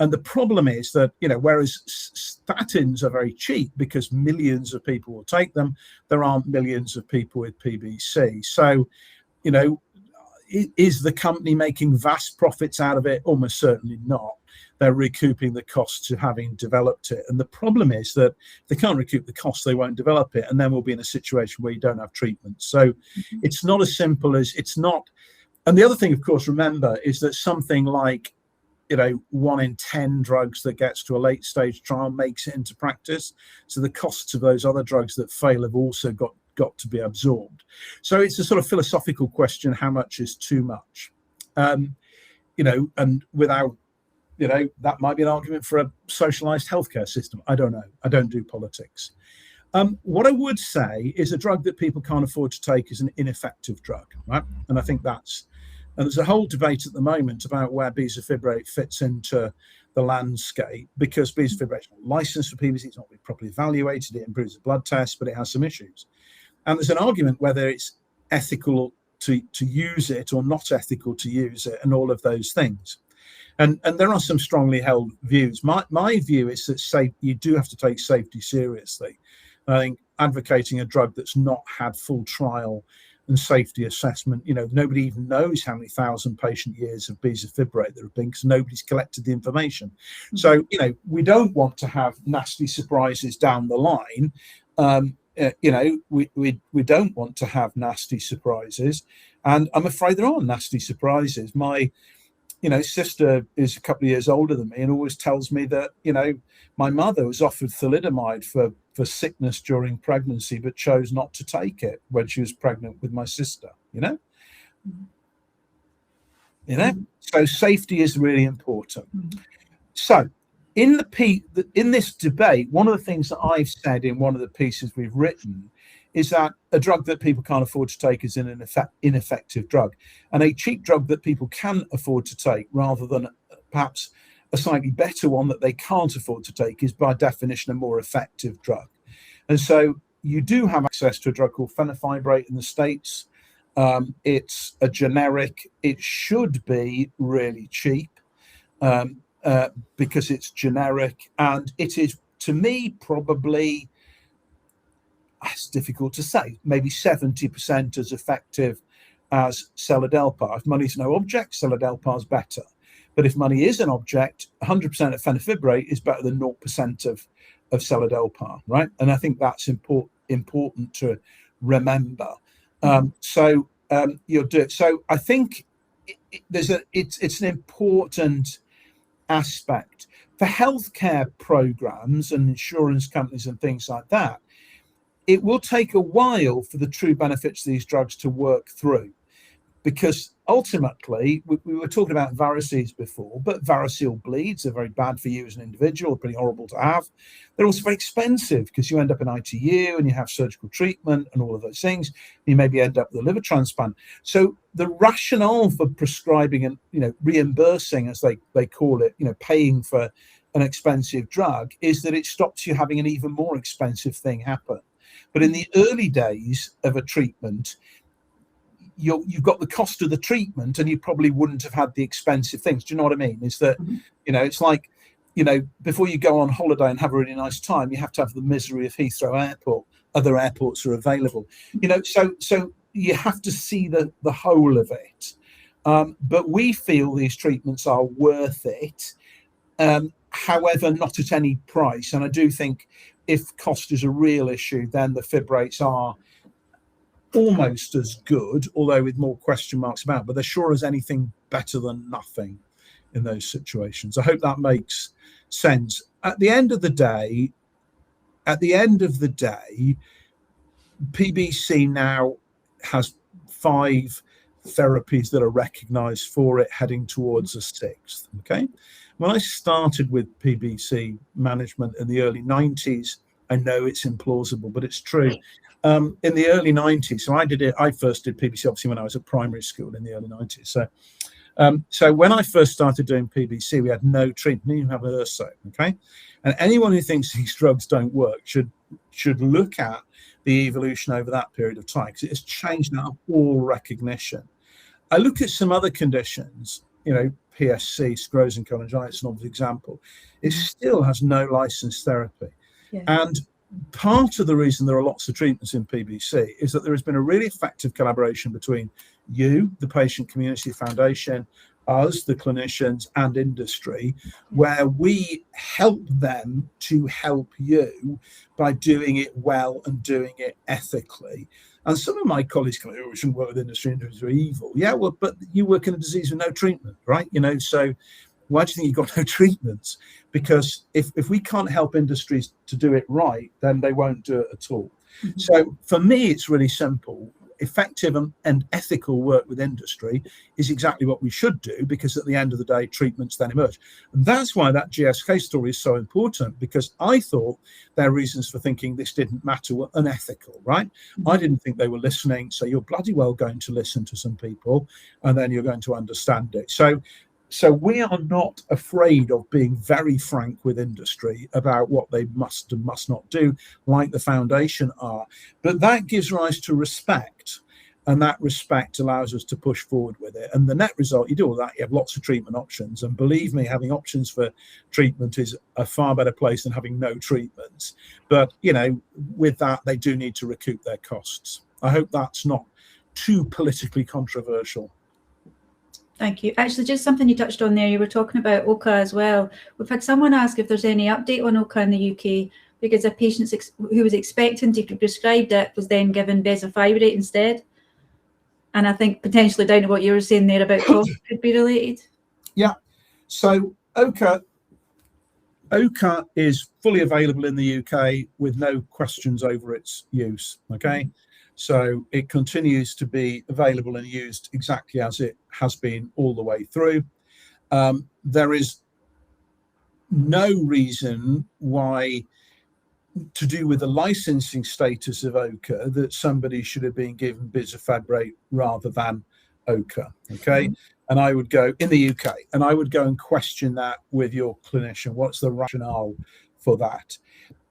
and the problem is that, whereas statins are very cheap because millions of people will take them, there aren't millions of people with PBC. So, is the company making vast profits out of it? Almost certainly not. They're recouping the costs of having developed it. And the problem is that if they can't recoup the costs, they won't develop it. And then we'll be in a situation where you don't have treatment. So it's not as simple as it's not. And the other thing, of course, remember, is that something like 1 in 10 drugs that gets to a late stage trial makes it into practice. So the costs of those other drugs that fail have also got to be absorbed. So it's a sort of philosophical question, how much is too much? And without, that might be an argument for a socialized healthcare system. I don't know. I don't do politics. What I would say is a drug that people can't afford to take is an ineffective drug, right? And I think and there's a whole debate at the moment about where bezafibrate fits into the landscape, because PBC fibrillation is not licensed for PBC, it's not been properly evaluated, it improves the blood test, but it has some issues. And there's an argument whether it's ethical to use it or not ethical to use it, and all of those things. And there are some strongly held views. My view is that you do have to take safety seriously. I think advocating a drug that's not had full trial and safety assessment, nobody even knows how many thousand patient years of bezafibrate there have been, because nobody's collected the information. So, we don't want to have nasty surprises down the line. We don't want to have nasty surprises. And I'm afraid there are nasty surprises. My sister is a couple of years older than me and always tells me that, my mother was offered thalidomide for sickness during pregnancy, but chose not to take it when she was pregnant with my sister, So safety is really important. So in this debate, one of the things that I've said in one of the pieces we've written is that a drug that people can't afford to take is an ineffective drug, and a cheap drug that people can afford to take rather than perhaps a slightly better one that they can't afford to take is by definition a more effective drug. And so you do have access to a drug called fenofibrate in the States. It's a generic. It should be really cheap because it's generic, and it is, to me, probably, it's difficult to say, maybe 70% as effective as seladelpar. If money's no object, seladelpar is better. But if money is an object, 100% of fenofibrate is better than 0% of seladelpar, right? And I think that's important to remember. You'll do it. So I think it's an important aspect for healthcare programs and insurance companies and things like that. It will take a while for the true benefits of these drugs to work through, because ultimately, we were talking about varices before, but variceal bleeds are very bad for you as an individual, pretty horrible to have. They're also very expensive because you end up in ITU and you have surgical treatment and all of those things. You maybe end up with a liver transplant. So the rationale for prescribing and reimbursing, as they call it, paying for an expensive drug, is that it stops you having an even more expensive thing happen. But in the early days of a treatment, you've got the cost of the treatment, and you probably wouldn't have had the expensive things. Do you know what I mean? Is that, it's like, before you go on holiday and have a really nice time, you have to have the misery of Heathrow Airport. Other airports are available, so you have to see the whole of it. But we feel these treatments are worth it. However, not at any price. And I do think if cost is a real issue, then the fibrates are almost as good, although with more question marks about, but they're sure as anything better than nothing in those situations. I hope that makes sense. At the end of the day, PBC now has 5 therapies that are recognized for it, heading towards a 6th. Okay. When I started with PBC management in the early 90s, I know it's implausible, but it's true. In the early 90s, so I first did PBC obviously when I was at primary school in the early 90s. So when I first started doing PBC, we had no treatment, didn't even have an urso, okay? And anyone who thinks these drugs don't work should look at the evolution over that period of time, because it has changed now all recognition. I look at some other conditions, PSC, sclerosing cholangitis, an obvious example. It still has no licensed therapy. Yeah. And part of the reason there are lots of treatments in PBC is that there has been a really effective collaboration between you, the patient community foundation, us, the clinicians, and industry, where we help them to help you by doing it well and doing it ethically. And some of my colleagues go, we shouldn't work with industry are evil. Yeah, well, but you work in a disease with no treatment, right? So why do you think you've got no treatments? Because if we can't help industries to do it right, then they won't do it at all. Mm-hmm. So for me, it's really simple. Effective and ethical work with industry is exactly what we should do, because at the end of the day, treatments then emerge. And that's why that GSK story is so important, because I thought their reasons for thinking this didn't matter were unethical, right? Mm-hmm. I didn't think they were listening. So you're bloody well going to listen to some people, and then you're going to understand it. So So we are not afraid of being very frank with industry about what they must and must not do, like the foundation are. But that gives rise to respect, and that respect allows us to push forward with it. And the net result, you do all that, you have lots of treatment options. And believe me, having options for treatment is a far better place than having no treatments. But, you know, with that, they do need to recoup their costs. I hope that's not too politically controversial. Thank you. Actually, just something you touched on there, you were talking about OCA as well. We've had someone ask if there's any update on OCA in the UK, because a patient who was expecting to be prescribed it was then given bezafibrate instead. And I think potentially down to what you were saying there about cost could be related. Yeah. So OCA is fully available in the UK with no questions over its use. Okay. So it continues to be available and used exactly as it has been all the way through. There is no reason why, to do with the licensing status of OCA, that somebody should have been given bezafibrate rather than OCA. Okay. And I would go in the UK, and I would go and question that with your clinician. What's the rationale for that?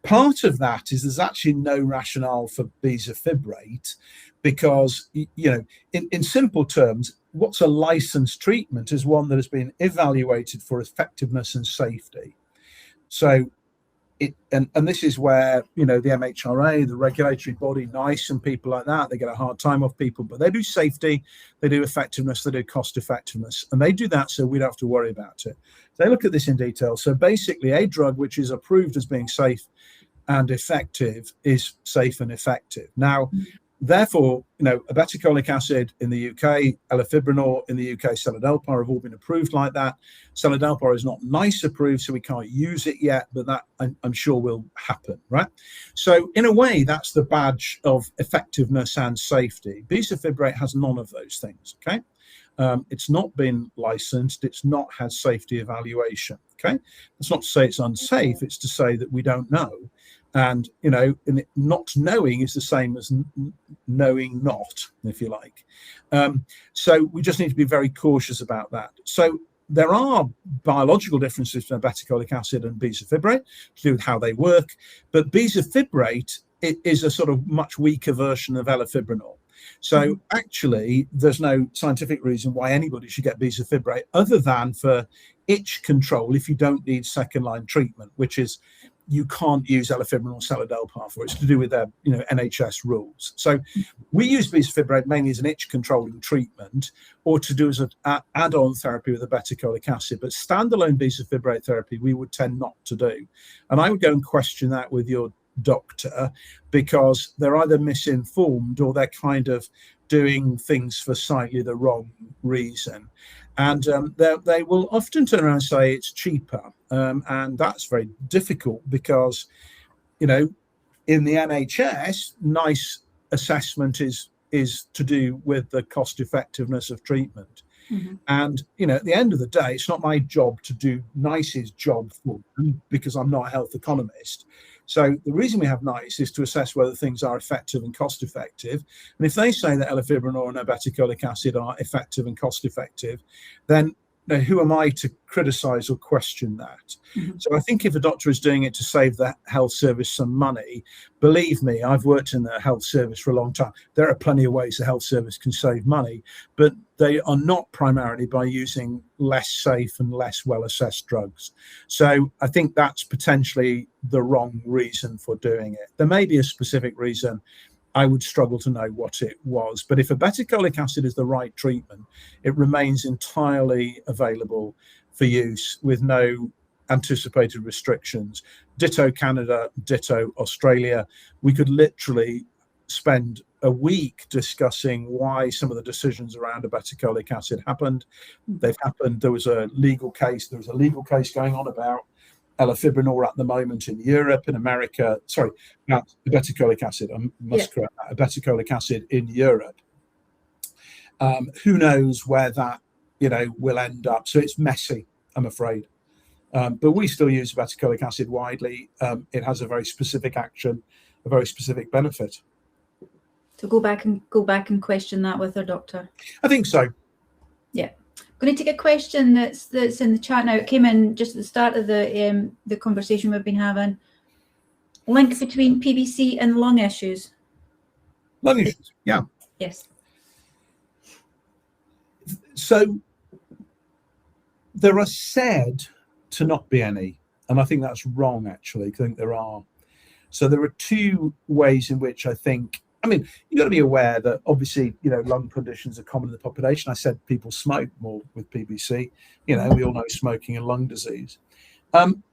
Part of that is there's actually no rationale for bezafibrate, because, you know, in simple terms, what's a licensed treatment is one that has been evaluated for effectiveness and safety. So and this is where, you know, the MHRA, the regulatory body, NICE and people like that, they get a hard time off people, but they do safety, they do effectiveness, they do cost effectiveness, and they do that so we don't have to worry about it. They look at this in detail. So basically, a drug which is approved as being safe and effective is safe and effective. Now, therefore, you know, obeticholic acid in the UK, elafibranor in the UK, seladelpar have all been approved like that. Seladelpar is not NICE approved, so we can't use it yet, but that I'm sure will happen, right? So in a way, that's the badge of effectiveness and safety. Bezafibrate has none of those things, okay? It's not been licensed, it's not had safety evaluation, okay? That's not to say it's unsafe, it's to say that we don't know. And, you know, not knowing is the same as knowing not, if you like. So we just need to be very cautious about that. So there are biological differences between obeticholic acid and bezafibrate to do with how they work. But bezafibrate is a sort of much weaker version of elafibranor. So actually, there's no scientific reason why anybody should get bezafibrate other than for itch control if you don't need second-line treatment, which is you can't use elafibranor or seladelpar for. It's to do with their, you know, NHS rules. So we use bezafibrate mainly as an itch controlling treatment or to do as an add-on therapy with obeticholic acid. But standalone bezafibrate therapy, we would tend not to do. And I would go and question that with your doctor, because they're either misinformed or they're kind of doing things for slightly the wrong reason. And they will often turn around and say it's cheaper. And that's very difficult because, you know, in the NHS, NICE assessment is to do with the cost effectiveness of treatment. And, you know, at the end of the day, it's not my job to do NICE's job for them because I'm not a health economist. So the reason we have NICE is to assess whether things are effective and cost effective. And if they say that elafibranor and obeticholic acid are effective and cost effective, then who am I to criticize or question that? So I think if a doctor is doing it to save the health service some money, believe me, I've worked in the health service for a long time. There are plenty of ways the health service can save money, but they are not primarily by using less safe and less well-assessed drugs. So I think that's potentially the wrong reason for doing it. There may be a specific reason. I would struggle to know what it was. But if obeticholic acid is the right treatment, it remains entirely available for use with no anticipated restrictions. Ditto Canada, ditto Australia. We could literally spend a week discussing why some of the decisions around obeticholic acid happened. They've happened. There was a legal case. There was a legal case going on about elafibranor at the moment in Europe, in America. Sorry, obeticholic acid. I must correct that. Obeticholic acid in Europe. Who knows where that, you know, will end up? So it's messy, I'm afraid. But we still use obeticholic acid widely. It has a very specific action, a very specific benefit. So go back and question that with our doctor. I think so. Yeah. going to take a question that's in the chat now. It came in just at the start of the conversation we've been having. Link between PBC and lung issues. Lung issues, yeah. Yes. So there are said to not be any, and I think that's wrong, actually. I think there are. So there are two ways in which I think, I mean, you've got to be aware that obviously, lung conditions are common in the population. I said people smoke more with PBC. We all know smoking and lung disease.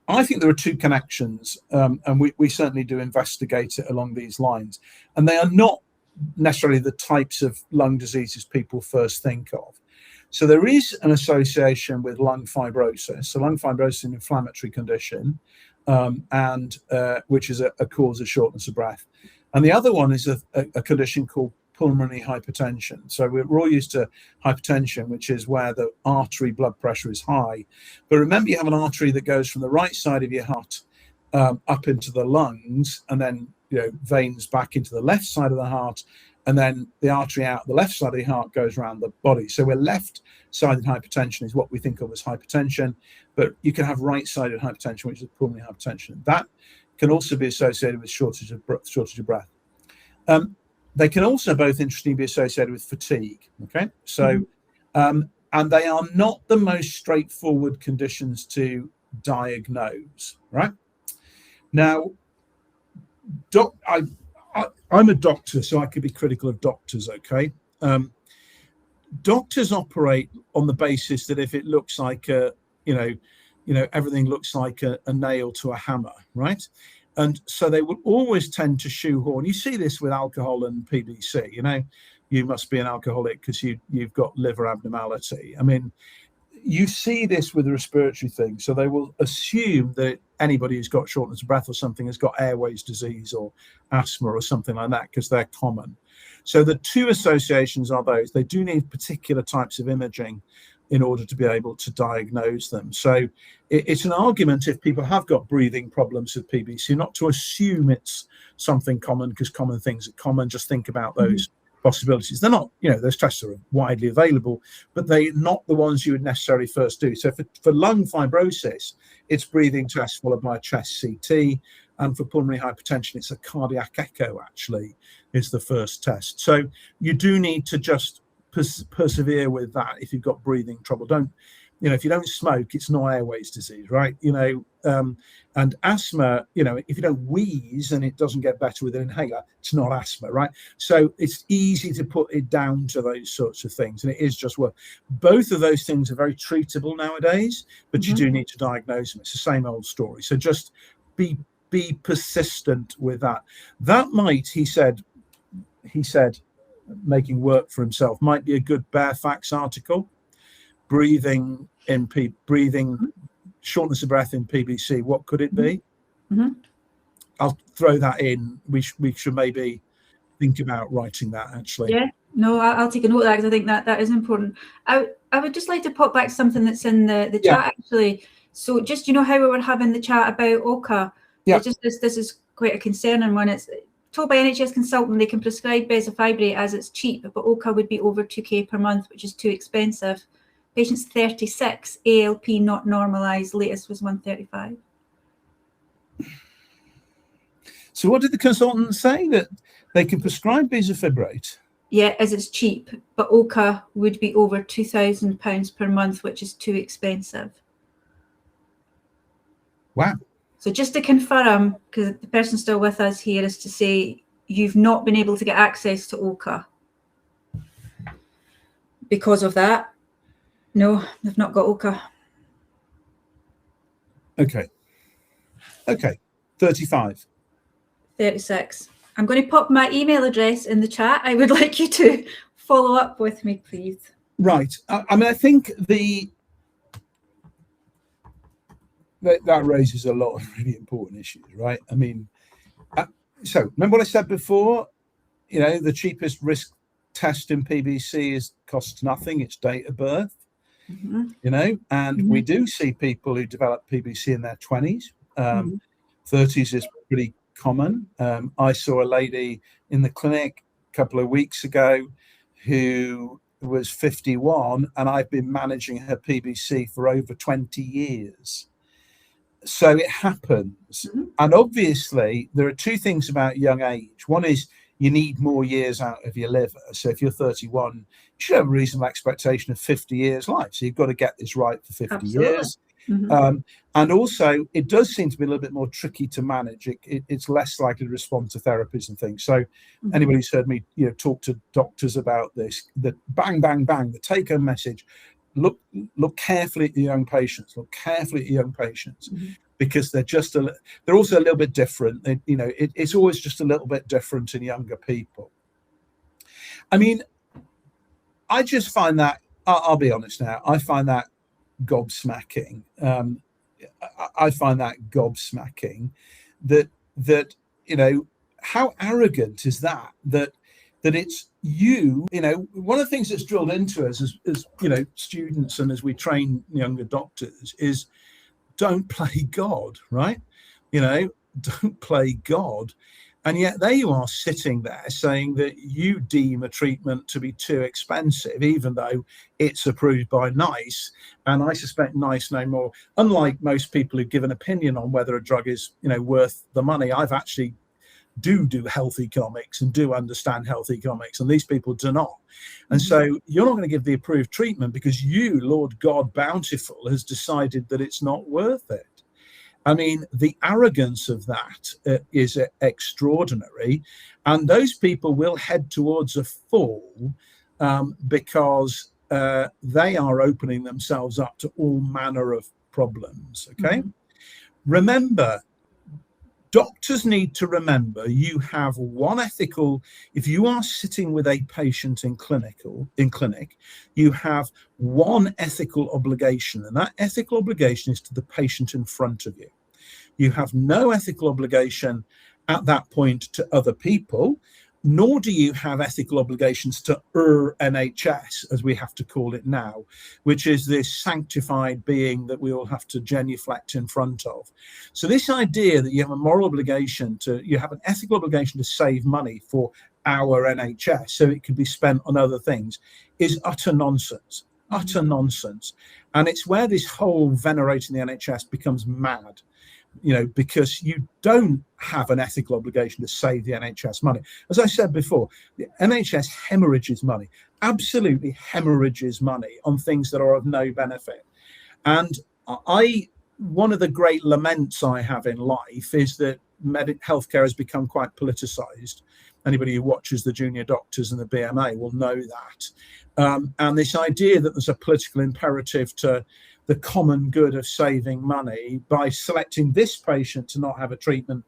I think there are two connections, and we certainly do investigate it along these lines. And they are not necessarily the types of lung diseases people first think of. So there is an association with lung fibrosis. So lung fibrosis is an inflammatory condition, and which is a cause of shortness of breath. And the other one is a condition called pulmonary hypertension. So we're all used to hypertension, which is where the artery blood pressure is high. But remember, you have an artery that goes from the right side of your heart up into the lungs, and then veins back into the left side of the heart, and then the artery out the left side of the heart goes around the body. So we're left-sided hypertension is what we think of as hypertension, but you can have right-sided hypertension, which is pulmonary hypertension. That can also be associated with shortage of breath. They can also both interestingly be associated with fatigue. Okay, so and they are not the most straightforward conditions to diagnose. Right now, I'm a doctor, so I could be critical of doctors. Okay, doctors operate on the basis that if it looks like everything looks like a nail to a hammer, right? And so they will always tend to shoehorn. You see this with alcohol and PBC. You must be an alcoholic because you've got liver abnormality. I mean, you see this with the respiratory thing. So they will assume that anybody who's got shortness of breath or something has got airways disease or asthma or something like that because they're common. So the two associations are those. They do need particular types of imaging in order to be able to diagnose them. So it's an argument if people have got breathing problems with PBC, not to assume it's something common, because common things are common. Just think about those possibilities. They're not, those tests are widely available, but they're not the ones you would necessarily first do. So for lung fibrosis, it's breathing test followed by a chest CT. And for pulmonary hypertension, it's a cardiac echo, actually, is the first test. So you do need to just persevere with that. If you've got breathing trouble, if you don't smoke, it's not airways disease, right? And asthma, if you don't wheeze and it doesn't get better with an inhaler, it's not asthma, right? So it's easy to put it down to those sorts of things, and it is just work. Both of those things are very treatable nowadays, but you do need to diagnose them. It's the same old story. So just be persistent with that. That might, he said, making work for himself, might be a good bare facts article. Breathing shortness of breath in PBC, what could it be? I'll throw that in. We should maybe think about writing that, actually. Yeah, no, I'll take a note of that, because I think that is important. I would just like to pop back to something that's in the chat, actually. So just, how we were having the chat about OCA. Yeah. Just this is quite a concerning one. It's told by NHS consultant they can prescribe bezafibrate as it's cheap, but OCA would be over 2k per month, which is too expensive. Patient's 36, ALP not normalised, latest was 135. So what did the consultant say? That they can prescribe bezafibrate? Yeah, as it's cheap, but OCA would be over £2,000 per month, which is too expensive. Wow. So just to confirm, because the person still with us here, is to say you've not been able to get access to OCA because of that. No, they've not got OCA. Okay. 35. 36. I'm going to pop my email address in the chat. I would like you to follow up with me, please. Right. I mean, I think that raises a lot of really important issues, right? I mean, so remember what I said before? The cheapest risk test in PBC costs nothing. It's date of birth. And we do see people who develop PBC in their 20s. 30s is pretty common. I saw a lady in the clinic a couple of weeks ago who was 51 and I've been managing her PBC for over 20 years. So it happens. And obviously there are two things about young age. One is you need more years out of your liver. So if you're 31, you should have a reasonable expectation of 50 years life. So you've got to get this right for 50 years. And also it does seem to be a little bit more tricky to manage. It's less likely to respond to therapies and things. So anybody who's heard me talk to doctors about this, the bang, bang, bang, the take-home message, look carefully at the young patients, because they're also a little bit different. It's always just a little bit different in younger people. I mean, I just find that, I'll be honest now, I find that gobsmacking. I find that gobsmacking that how arrogant is that it's you know, one of the things that's drilled into us as students and as we train younger doctors is don't play God, right? Don't play God. And yet there you are sitting there saying that you deem a treatment to be too expensive, even though it's approved by NICE. And I suspect NICE no more, unlike most people who give an opinion on whether a drug is, worth the money. I've actually do health economics and do understand health economics, and these people do not. And so you're not going to give the approved treatment because you, Lord God Bountiful, has decided that it's not worth it. I mean, the arrogance of that is extraordinary, and those people will head towards a fall because they are opening themselves up to all manner of problems. Okay, remember, doctors need to remember you have one ethical. If you are sitting with a patient in clinic, you have one ethical obligation, and that ethical obligation is to the patient in front of you. You have no ethical obligation at that point to other people, nor do you have ethical obligations to NHS, as we have to call it now, which is this sanctified being that we all have to genuflect in front of. So this idea that you have a moral obligation you have an ethical obligation to save money for our NHS so it can be spent on other things is utter nonsense. And it's where this whole venerating the NHS becomes mad. Because you don't have an ethical obligation to save the NHS money. As I said before, the NHS hemorrhages money, absolutely hemorrhages money on things that are of no benefit. And one of the great laments I have in life is that healthcare has become quite politicized. Anybody who watches the junior doctors and the BMA will know that. And this idea that there's a political imperative to the common good of saving money by selecting this patient to not have a treatment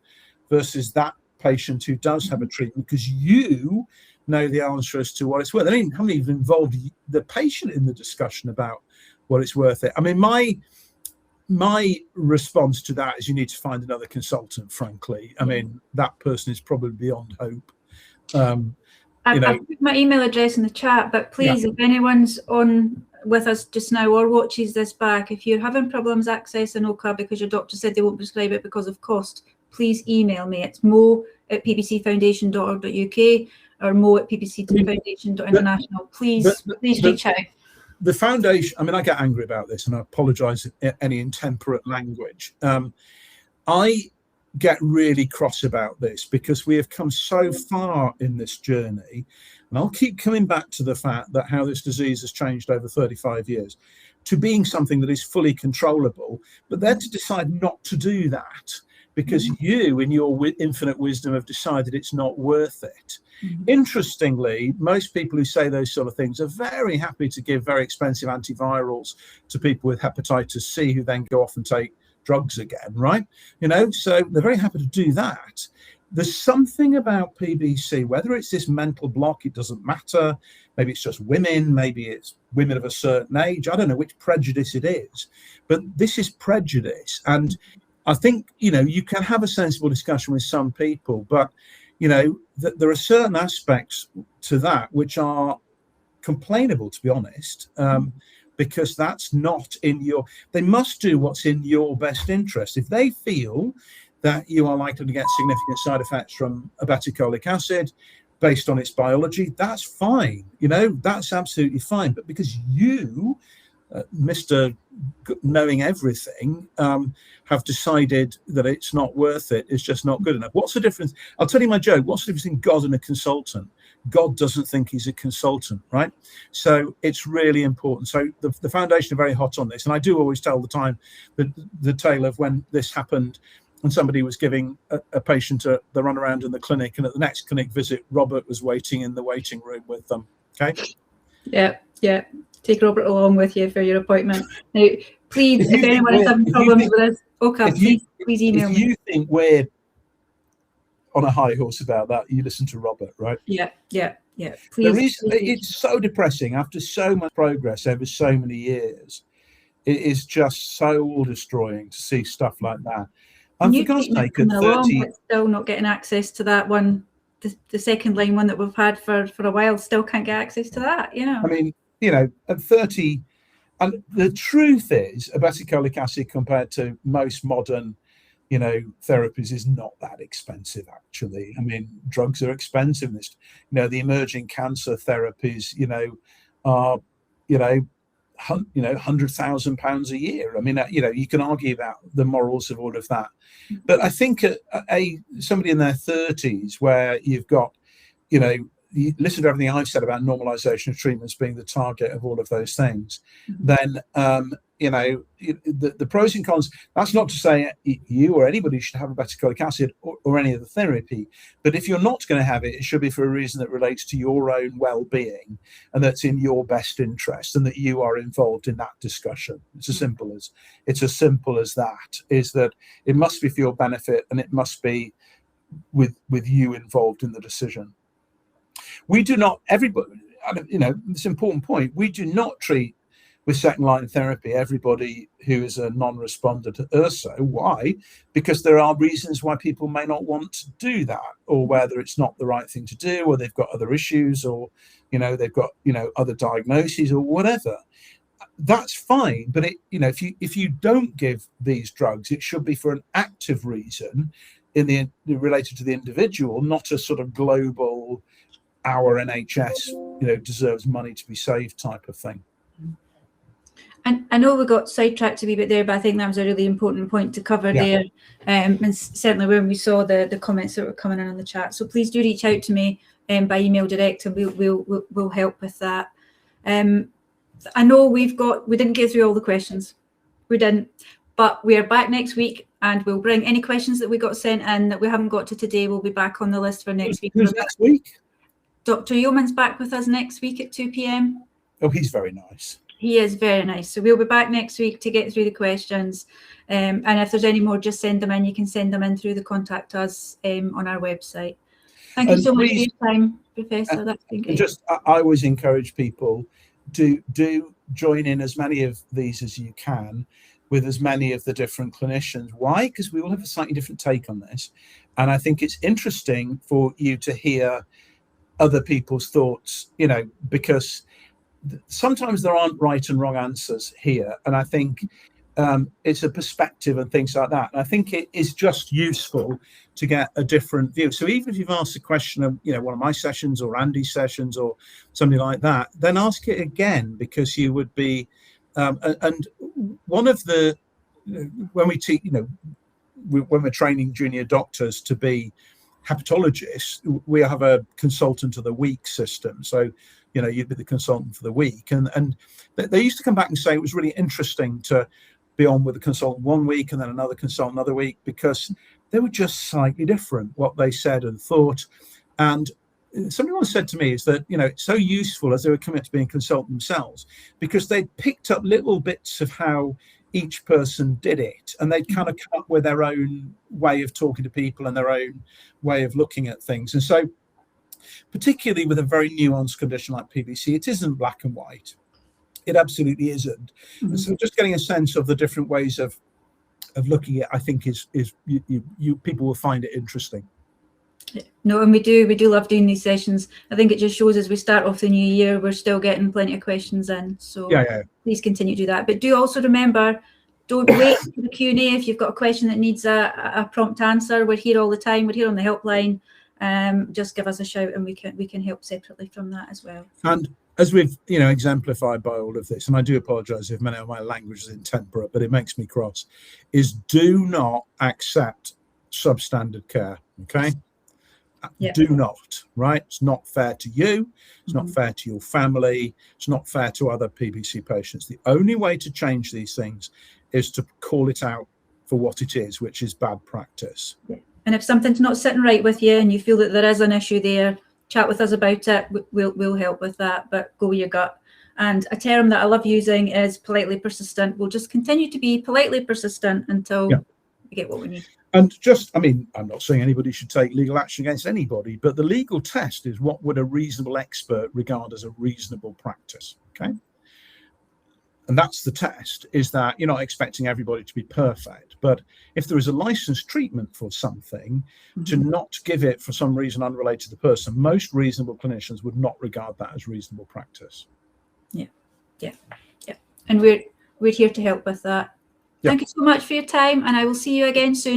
versus that patient who does have a treatment because you know the answer as to what it's worth. I mean, haven't even involved the patient in the discussion about what it's worth it. I mean, my response to that is you need to find another consultant, frankly. I mean, that person is probably beyond hope. I've put my email address in the chat, but please, if anyone's on with us just now or watches this back, if you're having problems accessing OCA because your doctor said they won't prescribe it because of cost, please email me. It's mo@pbcfoundation.org.uk or mo@pbcfoundation.international. Please reach out. The foundation, I mean, I get angry about this and I apologize for any intemperate language. I get really cross about this because we have come so far in this journey, and I'll keep coming back to the fact that how this disease has changed over 35 years to being something that is fully controllable, but then to decide not to do that because you in your infinite wisdom have decided it's not worth it. Interestingly, most people who say those sort of things are very happy to give very expensive antivirals to people with hepatitis C who then go off and take drugs again, right? So they're very happy to do that. There's something about PBC, whether it's this mental block, it doesn't matter. Maybe it's just women, maybe it's women of a certain age. I don't know which prejudice it is, but this is prejudice. And I think, you can have a sensible discussion with some people, but, there are certain aspects to that which are complainable, to be honest. Because that's not they must do what's in your best interest. If they feel that you are likely to get significant side effects from obeticholic acid, based on its biology, that's fine. That's absolutely fine. But because you, Mr. Knowing everything, have decided that it's not worth it, it's just not good enough. What's the difference? I'll tell you my joke. What's the difference between God and a consultant? God doesn't think he's a consultant, right? So it's really important. So the foundation are very hot on this. And I do always tell the tale of when this happened, and somebody was giving a patient the runaround in the clinic, and at the next clinic visit, Robert was waiting in the waiting room with them. Okay. Yeah. Take Robert along with you for your appointment. Now, please, if anyone is having problems with this, please email me. If you think we're on a high horse about that, you listen to Robert, right? Yeah. Please. It's so depressing after so much progress over so many years. It is just soul destroying to see stuff like that. And for God's sake, at 30, but still not getting access to that one, the second line one that we've had for a while, still can't get access to that. I mean, at 30, and the truth is, obeticholic acid compared to most modern, therapies is not that expensive, actually. I mean, drugs are expensive. The emerging cancer therapies, are, £100,000 a year. I mean, you can argue about the morals of all of that, but I think somebody in their 30s, where you've got, you listen to everything I've said about normalization of treatments being the target of all of those things, then the pros and cons. That's not to say you or anybody should have obeticholic acid or any other therapy, but if you're not going to have it, it should be for a reason that relates to your own well-being and that's in your best interest, and that you are involved in that discussion. It's as simple as that. Is that it must be for your benefit, and it must be with you involved in the decision. We do not, everybody, this important point, we do not treat with second line therapy everybody who is a non-responder to URSO. Why? Because there are reasons why people may not want to do that, or whether it's not the right thing to do, or they've got other issues, or they've got other diagnoses or whatever. That's fine, but if you don't give these drugs, it should be for an active reason related to the individual, not a sort of global our NHS deserves money to be saved type of thing. And I know we got sidetracked a wee bit there, but I think that was a really important point to cover there. And certainly when we saw the comments that were coming in on the chat. So please do reach out to me by email direct, and we'll help with that. I know we didn't get through all the questions. We didn't, but we are back next week, and we'll bring any questions that we got sent in that we haven't got to today. We'll be back on the list for next week. Who's next week? Dr. Yeoman's back with us next week at 2 p.m. Oh, he's very nice. He is very nice. So we'll be back next week to get through the questions. And if there's any more, just send them in. You can send them in through the contact us on our website. Thank you so much for your time, Professor. That's been great. I always encourage people to join in as many of these as you can with as many of the different clinicians. Why? Because we all have a slightly different take on this. And I think it's interesting for you to hear other people's thoughts, because sometimes there aren't right and wrong answers here. And I think it's a perspective and things like that. And I think it is just useful to get a different view. So even if you've asked a question of, one of my sessions or Andy's sessions or something like that, then ask it again, because you would be, and one of the, when we teach, when we're training junior doctors to be hepatologists, we have a consultant of the week system. So, you'd be the consultant for the week. And they used to come back and say it was really interesting to be on with a consultant one week and then another consultant another week, because they were just slightly different, what they said and thought. And somebody once said to me is that, it's so useful as they were coming to being a consultant themselves, because they picked up little bits of how each person did it, and they'd kind of come up with their own way of talking to people and their own way of looking at things. And so particularly with a very nuanced condition like PBC, it isn't black and white. It absolutely isn't. Mm-hmm. And so just getting a sense of the different ways of looking at it, I think is you people will find it interesting. No, and we do love doing these sessions. I think it just shows as we start off the new year, we're still getting plenty of questions in. So please continue to do that. But do also remember, don't wait for the Q&A if you've got a question that needs a prompt answer. We're here all the time. We're here on the helpline. just give us a shout, and we can help separately from that as well. And as we've exemplified by all of this, and I do apologise if many of my language is intemperate, but it makes me cross, is do not accept substandard care. Okay. Yeah. Do not, right? It's not fair to you. It's not fair to your family. It's not fair to other PBC patients. The only way to change these things is to call it out for what it is, which is bad practice. Yeah. And if something's not sitting right with you and you feel that there is an issue there, chat with us about it. We'll help with that, but go with your gut. And a term that I love using is politely persistent. We'll just continue to be politely persistent until we get what we need. And just, I mean, I'm not saying anybody should take legal action against anybody, but the legal test is what would a reasonable expert regard as a reasonable practice, okay? And that's the test, is that you're not expecting everybody to be perfect. But if there is a licensed treatment for something, to not give it for some reason unrelated to the person, most reasonable clinicians would not regard that as reasonable practice. Yeah. And we're here to help with that. Thank you so much for your time, and I will see you again soon.